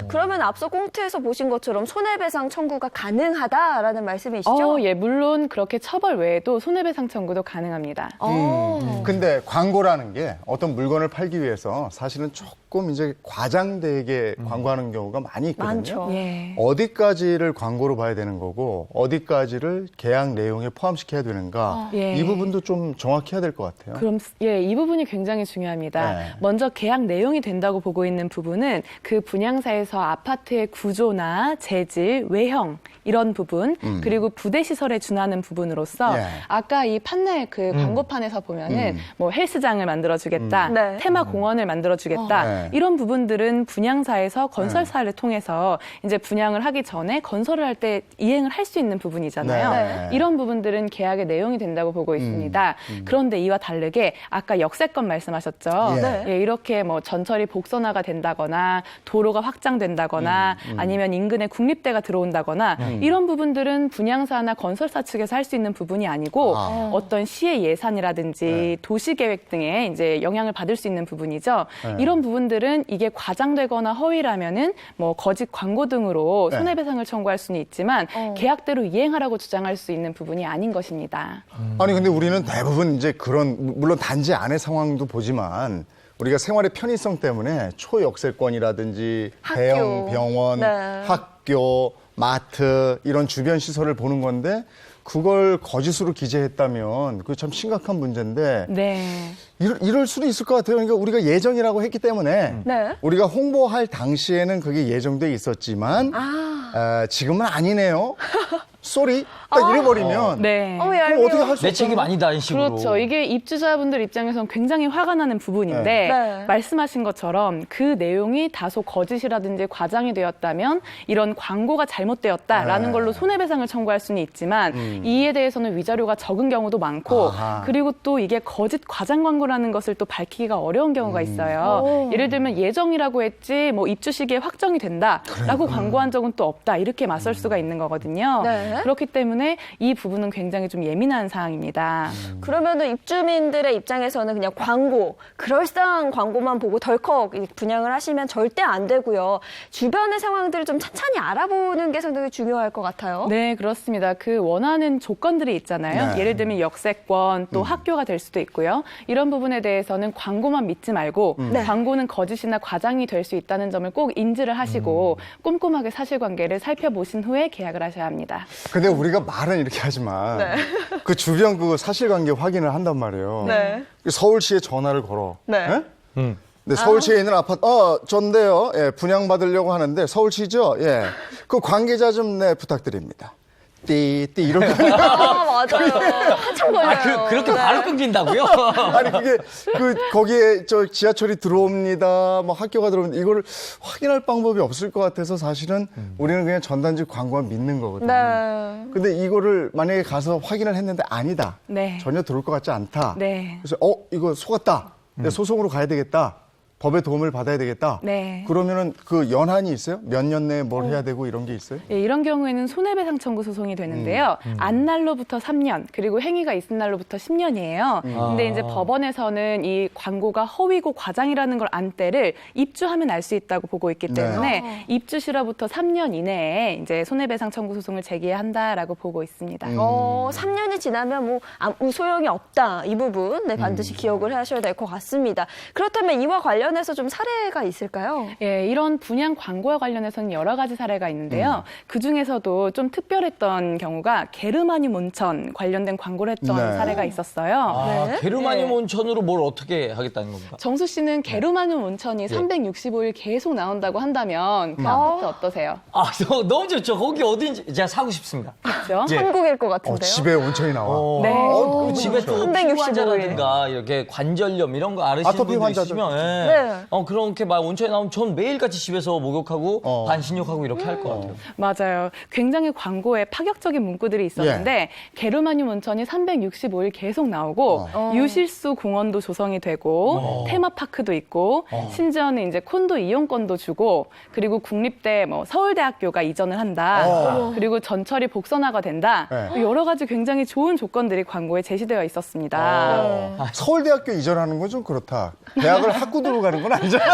그러면 앞서 꽁트에서 보신 것처럼 손해배상 청구가 가능하다라는 말씀이시죠? 예, 물론 그렇게 처벌 외에도 손해배상 청구도 가능합니다. 근데 광고라는 게 어떤 물건을 팔기 위해서 사실은 조금 이제 과장되게 광고하는 경우가 많이 있거든요. 많죠. 예. 어디까지를 광고로 봐야 되는 거고 어디까지를 계약 내용에 포함시켜야 되는가 예. 이 부분도 좀 정확히 해야 될 것 같아요. 그럼 이 부분이 굉장히 중요합니다. 네. 먼저 계약 내용이 된다고 보고 있는 부분은 그 분양사에서 아파트의 구조나 재질, 외형 이런 부분 그리고 부대 시설에 준하는 부분으로서 예. 아까 이 판넬 그 광고판에서 보면은 뭐 헬스장을 만들어주겠다, 네. 테마 공원을 만들어주겠다 네. 이런 부분들은 분양사에서 건설사를 통해서 이제 분양을 하기 전에 건설을 할 때 이행을 할 수 있는 부분이잖아요. 네. 이런 부분들은 계약의 내용이 된다고 보고 있습니다. 그런데 이와 다르게 아까 역세권 말씀하셨죠. 네. 예, 이렇게 뭐 전철이 복선화가 된다거나 도로가 확장된다거나 아니면 인근에 국립대가 들어온다거나 이런 부분들은 분양사나 건설사 측에서 할 수 있는 부분이 아니고 어떤 시의 예산이라든지 도시계획 등에 이제 영향을 받을 수 있는 부분이죠. 이런 부분들은 이게 과장되거나 허위라면은 뭐 거짓 광고 등으로 손해배상을 청구할 수는 있지만 계약대로 이행하라고 주장할 수 있는 부분이 아닌 것입니다. 아니 근데 우리는 대부분 이제 그런 물론 단지 안의 상황도 보지만 우리가 생활의 편의성 때문에 초역세권이라든지 학교. 대형 병원, 네. 학교, 마트 이런 주변 시설을 보는 건데 그걸 거짓으로 기재했다면 그게 참 심각한 문제인데 네. 이럴 수도 있을 것 같아요. 그러니까 우리가 예정이라고 했기 때문에 네. 우리가 홍보할 당시에는 그게 예정돼 있었지만 지금은 아니네요. 쏘리 딱 이래버리면 네. 그럼 어떻게 할 수 내 없잖아. 책임 아니다 이런 식으로. 그렇죠. 이게 입주자분들 입장에서는 굉장히 화가 나는 부분인데 네. 말씀하신 것처럼 그 내용이 다소 거짓이라든지 과장이 되었다면 이런 광고가 잘못되었다라는 네. 걸로 손해배상을 청구할 수는 있지만 이에 대해서는 위자료가 적은 경우도 많고 아하. 그리고 또 이게 거짓 과장 광고라는 것을 또 밝히기가 어려운 경우가 있어요. 예를 들면 예정이라고 했지 뭐 입주 시기에 확정이 된다라고 광고한 적은 또 없다 이렇게 맞설 수가 있는 거거든요. 네. 그렇기 때문에 이 부분은 굉장히 좀 예민한 사항입니다. 그러면은 입주민들의 입장에서는 그냥 광고, 그럴싸한 광고만 보고 덜컥 분양을 하시면 절대 안 되고요. 주변의 상황들을 좀 찬찬히 알아보는 게 상당히 중요할 것 같아요. 네, 그렇습니다. 그 원하는 조건들이 있잖아요. 네. 예를 들면 역세권, 또 학교가 될 수도 있고요. 이런 부분에 대해서는 광고만 믿지 말고 네. 광고는 거짓이나 과장이 될 수 있다는 점을 꼭 인지를 하시고 꼼꼼하게 사실관계를 살펴보신 후에 계약을 하셔야 합니다. 근데 우리가 말은 이렇게 하지만 그 주변 그 사실관계 확인을 한단 말이에요. 네. 서울시에 전화를 걸어. 네. 네, 서울시에 있는 아파트, 전데요. 예, 분양받으려고 하는데 서울시죠? 예. 그 관계자 좀 네, 부탁드립니다. 띠띠 이렇게. 맞아요. 한참 걸려요. 그렇게 네. 바로 끊긴다고요? 아니 그게 거기에 지하철이 들어옵니다. 뭐 학교가 들어옵니다. 이거를 확인할 방법이 없을 것 같아서 사실은 우리는 그냥 전단지 광고만 믿는 거거든요. 네. 근데 이거를 만약에 가서 확인을 했는데 아니다. 네. 전혀 들어올 것 같지 않다. 네. 그래서 이거 속았다. 소송으로 가야 되겠다. 법의 도움을 받아야 되겠다. 네. 그러면은 그 연한이 있어요? 몇 년 내에 뭘 해야 되고 이런 게 있어요? 예, 이런 경우에는 손해배상 청구 소송이 되는데요. 안 날로부터 3년, 그리고 행위가 있은 날로부터 10년이에요. 근데 이제 법원에서는 이 광고가 허위고 과장이라는 걸 안 때를 입주하면 알 수 있다고 보고 있기 때문에 입주 시로부터 3년 이내에 이제 손해배상 청구 소송을 제기해야 한다라고 보고 있습니다. 3년이 지나면 뭐 아무 소용이 없다. 이 부분 반드시 기억을 하셔야 될 것 같습니다. 그렇다면 이와 관련해서 좀 사례가 있을까요? 예, 이런 분양 광고와 관련해서는 여러 가지 사례가 있는데요. 그 중에서도 좀 특별했던 경우가 게르마늄 온천 관련된 광고를 했던 네. 사례가 있었어요. 네. 게르마늄 온천으로 뭘 어떻게 하겠다는 겁니까? 정수 씨는 게르마늄 온천이 365일 계속 나온다고 한다면 그 아파트 어떠세요? 너무 좋죠. 거기 어딘지 제가 사고 싶습니다. 그렇죠? 예. 천국일 것 같은데요. 집에 온천이 나와. 네. 그 집에 또 365일. 피부 환자라든가 이렇게 관절염 이런 거 앓으시는 아토피 분들 환자들. 있으면 네. 그렇게 막 온천에 나오면 전 매일같이 집에서 목욕하고 반신욕하고 이렇게 할 것 같아요. 맞아요. 굉장히 광고에 파격적인 문구들이 있었는데 게르마늄 온천이 365일 계속 나오고 유실수 공원도 조성이 되고 테마파크도 있고 심지어는 이제 콘도 이용권도 주고 그리고 국립대 뭐 서울대학교가 이전을 한다. 그리고 전철이 복선화가 된다. 네. 여러 가지 굉장히 좋은 조건들이 광고에 제시되어 있었습니다. 서울대학교 이전하는 건 좀 그렇다. 대학을 학구들로 가는 건 아니잖아.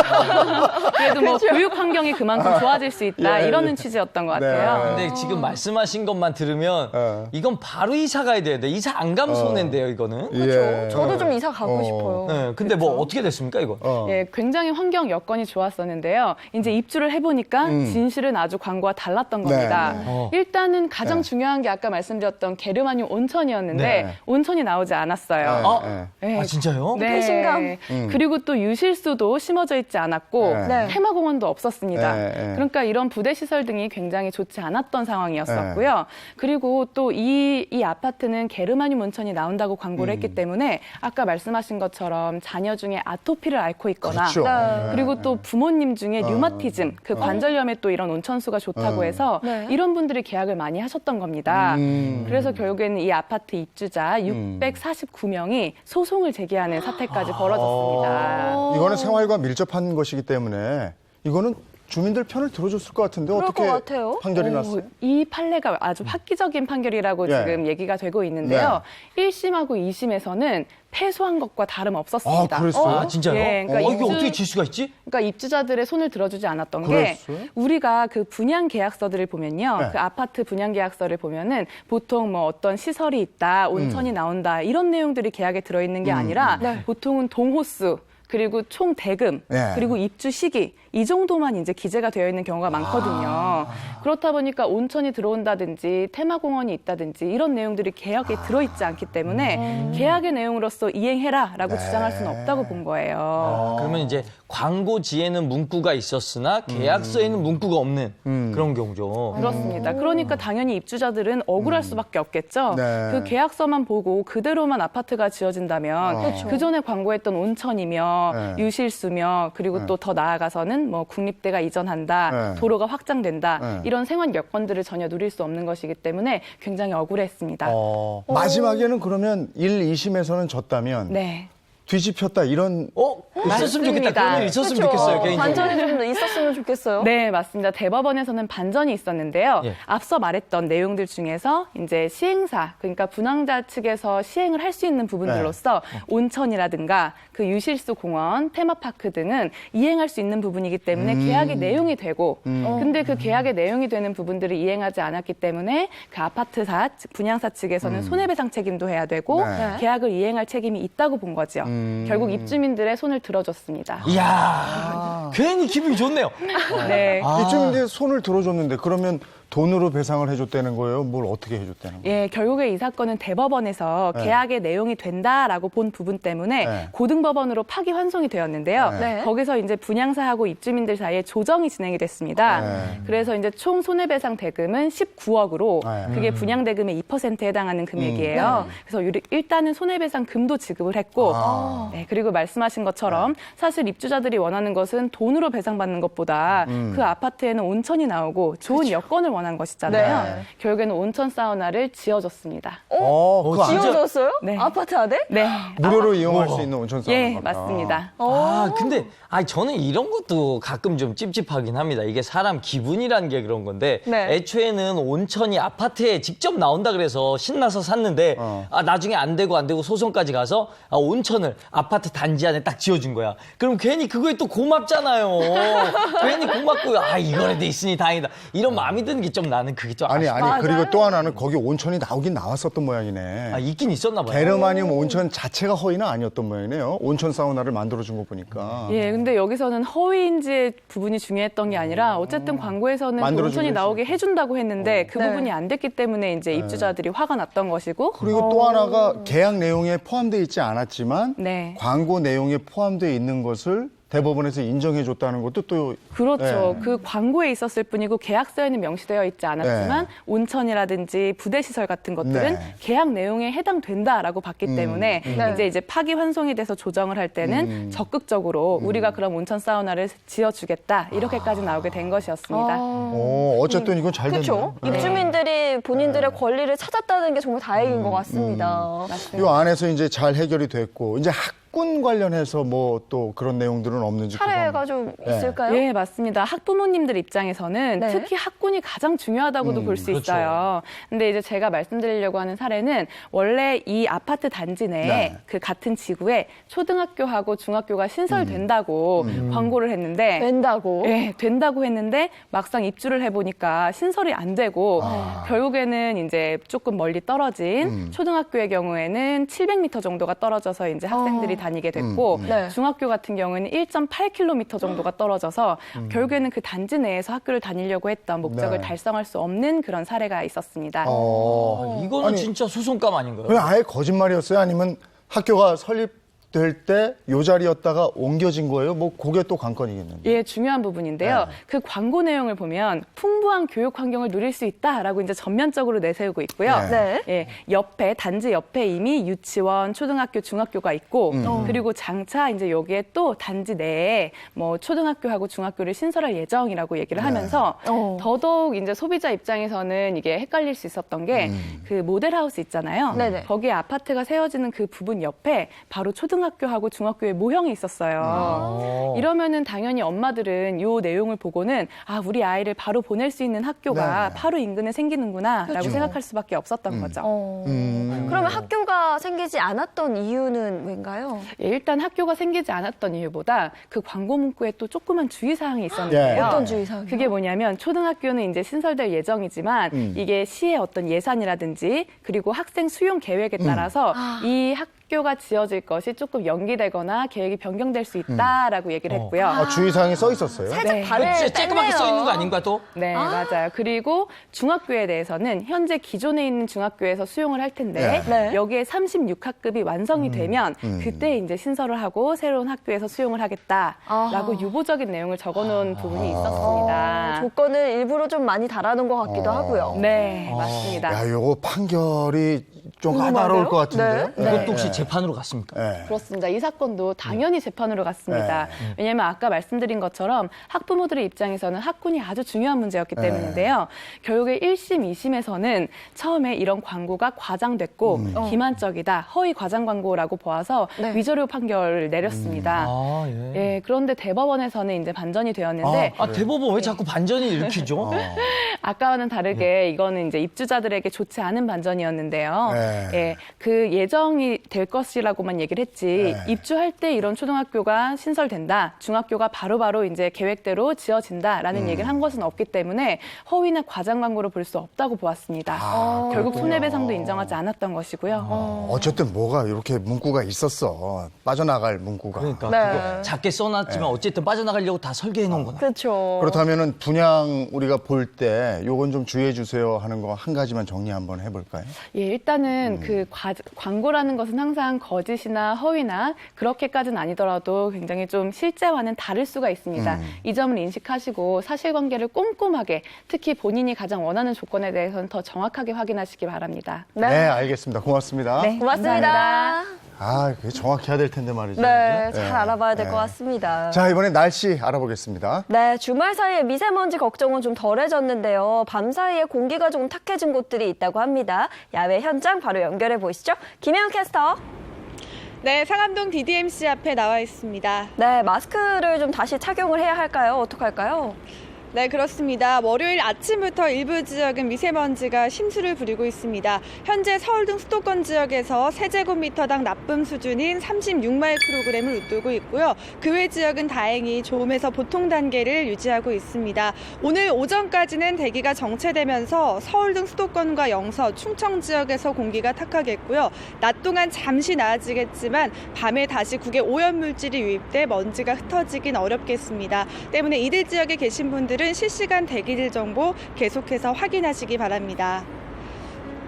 그래도 뭐 교육 환경이 그만큼 좋아질 수 있다. 예, 예. 이러는 취지였던 것 같아요. 근데 지금 말씀하신 것만 들으면 이건 바로 이사 가야 되는데 이사 안 가면 손해인데요, 이거는. 예. 저도 좀 이사 가고 싶어요. 네, 근데 뭐 어떻게 됐습니까, 이거? 예, 굉장히 환경 여건이 좋았었는데요. 이제 입주를 해보니까 진실은 아주 광고와 달랐던 겁니다. 일단은 가장 중요한 게 아까 말씀드렸던 게르마늄 온천이었는데 네. 온천이 나오지 않았어요. 네. 아, 진짜요? 네. 배신감. 그리고 또 유실수도 심어져 있지 않았고 네. 테마공원도 없었습니다. 네. 그러니까 이런 부대시설 등이 굉장히 좋지 않았던 상황이었었고요. 그리고 또 이 아파트는 게르마늄 온천이 나온다고 광고를 했기 때문에 아까 말씀하신 것처럼 자녀 중에 아토피를 앓고 있거나 그렇죠. 네. 그리고 또 부모님 중에 류마티즘, 그 관절염에 또 이런 온천수가 좋다고 해서 네. 이런 분들이 계약을 많이 하셨던 겁니다. 그래서 결국에는 이 아파트 입주자 649명이 소송을 제기하는 사태까지 벌어졌습니다. 이거는 생활과 밀접한 것이기 때문에 이거는 주민들 편을 들어줬을 것 같은데 그럴 어떻게 것 같아요. 판결이 났어요? 이 판례가 아주 획기적인 판결이라고 예. 지금 얘기가 되고 있는데요. 1심하고 2심에서는 패소한 것과 다름없었습니다. 아, 그랬어요? 아, 진짜요? 예, 그러니까 이게 어떻게 질 수가 있지? 그러니까 입주자들의 손을 들어주지 않았던 게 그랬어요? 우리가 그 분양 계약서들을 보면요. 네. 그 아파트 분양 계약서를 보면은 보통 뭐 어떤 시설이 있다, 온천이 나온다 이런 내용들이 계약에 들어있는 게 아니라 보통은 동호수 그리고 총 대금, 네. 그리고 입주 시기 이 정도만 이제 기재가 되어 있는 경우가 많거든요. 그렇다 보니까 온천이 들어온다든지 테마공원이 있다든지 이런 내용들이 계약에 들어있지 않기 때문에 계약의 내용으로서 이행해라라고 주장할 수는 없다고 본 거예요. 그러면 이제 광고지에는 문구가 있었으나 계약서에는 문구가 없는 그런 경우죠. 그렇습니다. 그러니까 당연히 입주자들은 억울할 수밖에 없겠죠. 네. 그 계약서만 보고 그대로만 아파트가 지어진다면 그 전에 광고했던 온천이며 네. 유실수며 그리고 또 더 나아가서는 뭐 국립대가 이전한다, 네. 도로가 확장된다 네. 이런 생활 여건들을 전혀 누릴 수 없는 것이기 때문에 굉장히 억울했습니다. 마지막에는 그러면 1, 2심에서는 졌다면 네. 뒤집혔다 이런 있었으면 좋겠다. 맞습니다. 그런 일 있었으면 좋겠어요, 개인적으로. 반전이 좀 있었으면 좋겠어요. 네, 맞습니다. 대법원에서는 반전이 있었는데요. 예. 앞서 말했던 내용들 중에서 이제 시행사, 그러니까 분양자 측에서 시행을 할 수 있는 부분들로서 온천이라든가 그 유실수 공원, 테마파크 등은 이행할 수 있는 부분이기 때문에 계약의 내용이 되고, 근데 그 계약의 내용이 되는 부분들을 이행하지 않았기 때문에 그 아파트사, 분양사 측에서는 손해배상 책임도 해야 되고 네. 계약을 이행할 책임이 있다고 본 거죠. 결국 입주민들의 손을 들어줬습니다. 이야, 괜히 기분이 좋네요. 네. 입주민들이 손을 들어줬는데 그러면 돈으로 배상을 해줬다는 거예요? 뭘 어떻게 해줬다는 거예요? 예, 결국에 이 사건은 대법원에서 네. 계약의 내용이 된다라고 본 부분 때문에 네. 고등법원으로 파기환송이 되었는데요. 네. 거기서 이제 분양사하고 입주민들 사이에 조정이 진행이 됐습니다. 네. 그래서 이제 총 손해배상 대금은 19억으로 네. 그게 분양대금의 2%에 해당하는 금액이에요. 그래서 일단은 손해배상 금도 지급을 했고, 네, 그리고 말씀하신 것처럼 사실 입주자들이 원하는 것은 돈으로 배상받는 것보다 그 아파트에는 온천이 나오고 좋은 여건을 원한 것이잖아요. 네. 결국에는 온천 사우나를 지어줬습니다. 그거 안 지어줬어요? 네. 아파트 안에? 네. 무료로 이용할 수 있는 온천 사우나. 예, 맞습니다. 근데 저는 이런 것도 가끔 좀 찝찝하긴 합니다. 이게 사람 기분이라는 게 그런 건데 네. 애초에는 온천이 아파트에 직접 나온다 그래서 신나서 샀는데 나중에 안 되고 소송까지 가서 온천을 아파트 단지 안에 딱 지어준 거야. 그럼 괜히 그거에 또 고맙잖아요. 괜히 고맙고 이거라도 있으니 다행이다. 이런 마음이 드는 게 좀 나는 그게 좀 아니 아쉽다. 그리고 또 하나는 거기 온천이 나오긴 나왔었던 모양이네. 있긴 있었나 봐요. 게르마늄 온천 자체가 허위는 아니었던 모양이네요. 온천 사우나를 만들어준 거 보니까. 예, 근데 여기서는 허위인지의 부분이 중요했던 게 아니라 어쨌든 광고에서는 그 만들어주긴 온천이 나오게 해준다고 했는데 그 네. 부분이 안 됐기 때문에 이제 입주자들이 화가 났던 것이고 그리고 또 하나가 계약 내용에 포함되어 있지 않았지만 네. 광고 내용에 포함되어 있는 것을 대법원에서 인정해줬다는 것도 또 그렇죠. 네. 그 광고에 있었을 뿐이고 계약서에는 명시되어 있지 않았지만 네. 온천이라든지 부대시설 같은 것들은 네. 계약 내용에 해당된다라고 봤기 때문에 네. 이제 파기환송이 돼서 조정을 할 때는 적극적으로 우리가 그럼 온천 사우나를 지어주겠다 이렇게까지 나오게 된 것이었습니다. 어쨌든 이건 잘 그렇죠. 됐네. 입주민들이 본인들의 권리를 찾았다는 게 정말 다행인 것 같습니다. 이 안에서 이제 잘 해결이 됐고 이제 학군 관련해서 뭐 또 그런 내용들은 없는지 사례가 좀 네. 있을까요? 예, 맞습니다. 학부모님들 입장에서는 네. 특히 학군이 가장 중요하다고도 볼 수 그렇죠. 있어요. 근데 이제 제가 말씀드리려고 하는 사례는 원래 이 아파트 단지 내에 네. 그 같은 지구에 초등학교하고 중학교가 신설된다고 광고를 했는데 된다고. 예, 된다고 했는데 막상 입주를 해보니까 신설이 안 되고 결국에는 이제 조금 멀리 떨어진 초등학교의 경우에는 700m 정도가 떨어져서 이제 학생들이 다니게 됐고 네. 중학교 같은 경우에는 1.8km 정도가 떨어져서 결국에는 그 단지 내에서 학교를 다니려고 했던 목적을 네. 달성할 수 없는 그런 사례가 있었습니다. 이거는 아니, 진짜 소송감 아닌가요? 그냥 아예 거짓말이었어요? 아니면 학교가 설립될 때 요 자리였다가 옮겨진 거예요? 뭐 그게 또 관건이겠는데. 예, 중요한 부분인데요. 네. 그 광고 내용을 보면 풍부한 교육 환경을 누릴 수 있다라고 이제 전면적으로 내세우고 있고요. 네. 네. 예, 단지 옆에 이미 유치원, 초등학교, 중학교가 있고 그리고 장차 이제 여기에 또 단지 내에 뭐 초등학교하고 중학교를 신설할 예정이라고 얘기를 하면서 더더욱 이제 소비자 입장에서는 이게 헷갈릴 수 있었던 게 그 모델하우스 있잖아요. 네네. 거기에 아파트가 세워지는 그 부분 옆에 바로 초등학교하고 중학교의 모형이 있었어요. 이러면은 당연히 엄마들은 이 내용을 보고는 우리 아이를 바로 보낼 수 있는 학교가 네. 바로 인근에 생기는구나라고 생각할 수밖에 없었던 거죠. 그러면 학교가 생기지 않았던 이유는 왜인가요? 예, 일단 학교가 생기지 않았던 이유보다 그 광고 문구에 또 조그만 주의사항이 있었는데요. 예. 어떤 주의사항이요? 그게 뭐냐면 초등학교는 이제 신설될 예정이지만 이게 시의 어떤 예산이라든지 그리고 학생 수용 계획에 따라서 이 학교가 지어질 것이 조금 연기되거나 계획이 변경될 수 있다라고 얘기를 했고요. 주의사항이 써 있었어요? 살짝 네. 발을 쬐끄맣게 써 있는 거 뺐네요. 아닌가 또? 네, 맞아요. 그리고 중학교에 대해서는 현재 기존에 있는 중학교에서 수용을 할 텐데 네. 여기에 36학급이 완성이 되면 그때 이제 신설을 하고 새로운 학교에서 수용을 하겠다라고 유보적인 내용을 적어놓은 부분이 있었습니다. 조건을 일부러 좀 많이 달아놓은 것 같기도 하고요. 네, 맞습니다. 야, 요거 판결이 좀 궁금한데요? 까다로울 것 같은데. 네. 이것도 혹시 재판으로 갔습니까? 네. 그렇습니다. 이 사건도 당연히 재판으로 갔습니다. 왜냐하면 아까 말씀드린 것처럼 학부모들의 입장에서는 학군이 아주 중요한 문제였기 때문인데요. 결국에 1심, 2심에서는 처음에 이런 광고가 과장됐고 기만적이다, 허위 과장 광고라고 보아서 네. 위조료 판결을 내렸습니다. 아, 예. 예, 그런데 대법원에서는 이제 반전이 되었는데 아, 대법원 왜 자꾸 반전을 일으키죠? 아까와는 다르게 이거는 이제 입주자들에게 좋지 않은 반전이었는데요. 네. 예, 그 예정이 될 것이라고만 얘기를 했지 입주할 때 이런 초등학교가 신설된다, 중학교가 바로바로 이제 계획대로 지어진다라는 얘기를 한 것은 없기 때문에 허위나 과장 광고로 볼 수 없다고 보았습니다. 결국 손해배상도 인정하지 않았던 것이고요. 어쨌든 뭐가 이렇게 문구가 있었어. 빠져나갈 문구가. 그러니까 네. 그거 작게 써놨지만 어쨌든 빠져나가려고 다 설계해 놓은 거네. 그렇죠. 그렇다면은 분양 우리가 볼 때 요건 좀 주의해 주세요 하는 거 한 가지만 정리 한번 해볼까요? 예, 일단은 그 광고라는 것은 항상 거짓이나 허위나 그렇게까지는 아니더라도 굉장히 좀 실제와는 다를 수가 있습니다. 이 점을 인식하시고 사실관계를 꼼꼼하게, 특히 본인이 가장 원하는 조건에 대해서는 더 정확하게 확인하시기 바랍니다. 네, 알겠습니다. 고맙습니다. 네, 고맙습니다. 감사합니다. 아, 그게 정확히 해야 될 텐데 말이죠. 네, 그죠? 잘 네. 알아봐야 될 네. 것 같습니다. 자, 이번에 날씨 알아보겠습니다. 네, 주말 사이에 미세먼지 걱정은 좀 덜해졌는데요. 밤 사이에 공기가 조금 탁해진 곳들이 있다고 합니다. 야외 현장 바로 연결해 보시죠. 김혜영 캐스터. 네, 상암동 DDMC 앞에 나와 있습니다. 네, 마스크를 좀 다시 착용을 해야 할까요? 어떡할까요? 네, 그렇습니다. 월요일 아침부터 일부 지역은 미세먼지가 심수를 부리고 있습니다. 현재 서울 등 수도권 지역에서 세제곱미터당 나쁨 수준인 36마이크로그램을 웃돌고 있고요. 그 외 지역은 다행히 좋음에서 보통 단계를 유지하고 있습니다. 오늘 오전까지는 대기가 정체되면서 서울 등 수도권과 영서, 충청 지역에서 공기가 탁하겠고요. 낮 동안 잠시 나아지겠지만 밤에 다시 국외 오염물질이 유입돼 먼지가 흩어지긴 어렵겠습니다. 때문에 이들 지역에 계신 분들은 실시간 대기질 정보 계속해서 확인하시기 바랍니다.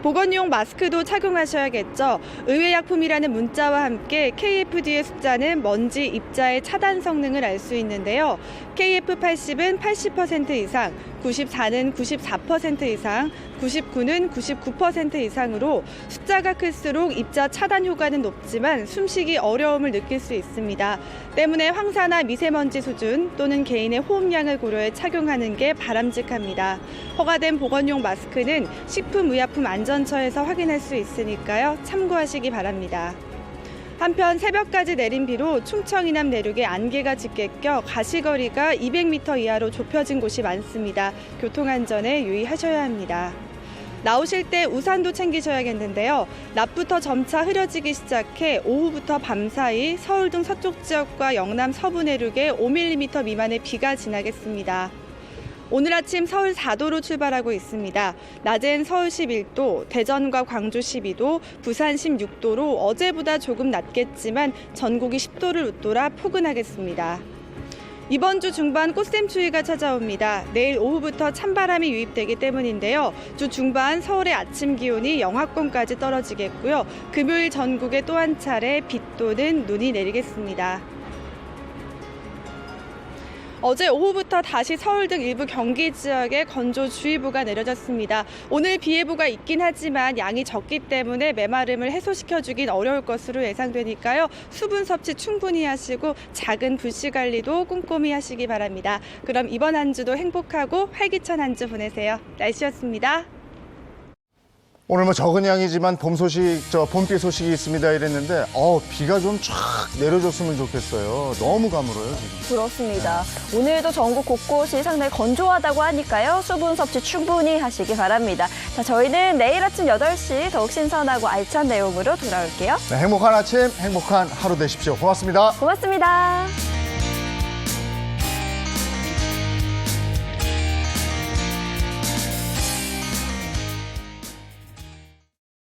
보건용 마스크도 착용하셔야겠죠. 의외약품이라는 문자와 함께 KFD의 숫자는 먼지 입자의 차단 성능을 알 수 있는데요. KF80은 80% 이상, 94는 94% 이상, 99는 99% 이상으로 숫자가 클수록 입자 차단 효과는 높지만 숨쉬기 어려움을 느낄 수 있습니다. 때문에 황사나 미세먼지 수준 또는 개인의 호흡량을 고려해 착용하는 게 바람직합니다. 허가된 보건용 마스크는 식품의약품안전처에서 확인할 수 있으니까요. 참고하시기 바랍니다. 한편 새벽까지 내린 비로 충청 이남 내륙에 안개가 짙게 껴 가시거리가 200m 이하로 좁혀진 곳이 많습니다. 교통안전에 유의하셔야 합니다. 나오실 때 우산도 챙기셔야겠는데요. 낮부터 점차 흐려지기 시작해 오후부터 밤 사이 서울 등 서쪽 지역과 영남 서부 내륙에 5mm 미만의 비가 지나겠습니다. 오늘 아침 서울 4도로 출발하고 있습니다. 낮엔 서울 11도, 대전과 광주 12도, 부산 16도로 어제보다 조금 낮겠지만 전국이 10도를 웃돌아 포근하겠습니다. 이번 주 중반 꽃샘추위가 찾아옵니다. 내일 오후부터 찬바람이 유입되기 때문인데요. 주 중반 서울의 아침 기온이 영하권까지 떨어지겠고요. 금요일 전국에 또 한 차례 비 또는 눈이 내리겠습니다. 어제 오후부터 다시 서울 등 일부 경기 지역에 건조주의보가 내려졌습니다. 오늘 비 예보가 있긴 하지만 양이 적기 때문에 메마름을 해소시켜주긴 어려울 것으로 예상되니까요. 수분 섭취 충분히 하시고 작은 불씨 관리도 꼼꼼히 하시기 바랍니다. 그럼 이번 한 주도 행복하고 활기찬 한 주 보내세요. 날씨였습니다. 오늘 뭐 적은 양이지만 봄비 소식이 있습니다 이랬는데, 비가 좀 쫙 내려줬으면 좋겠어요. 너무 가물어요, 지금. 그렇습니다. 오늘도 전국 곳곳이 상당히 건조하다고 하니까요. 수분 섭취 충분히 하시기 바랍니다. 자, 저희는 내일 아침 8시 더욱 신선하고 알찬 내용으로 돌아올게요. 네, 행복한 아침, 행복한 하루 되십시오. 고맙습니다. 고맙습니다.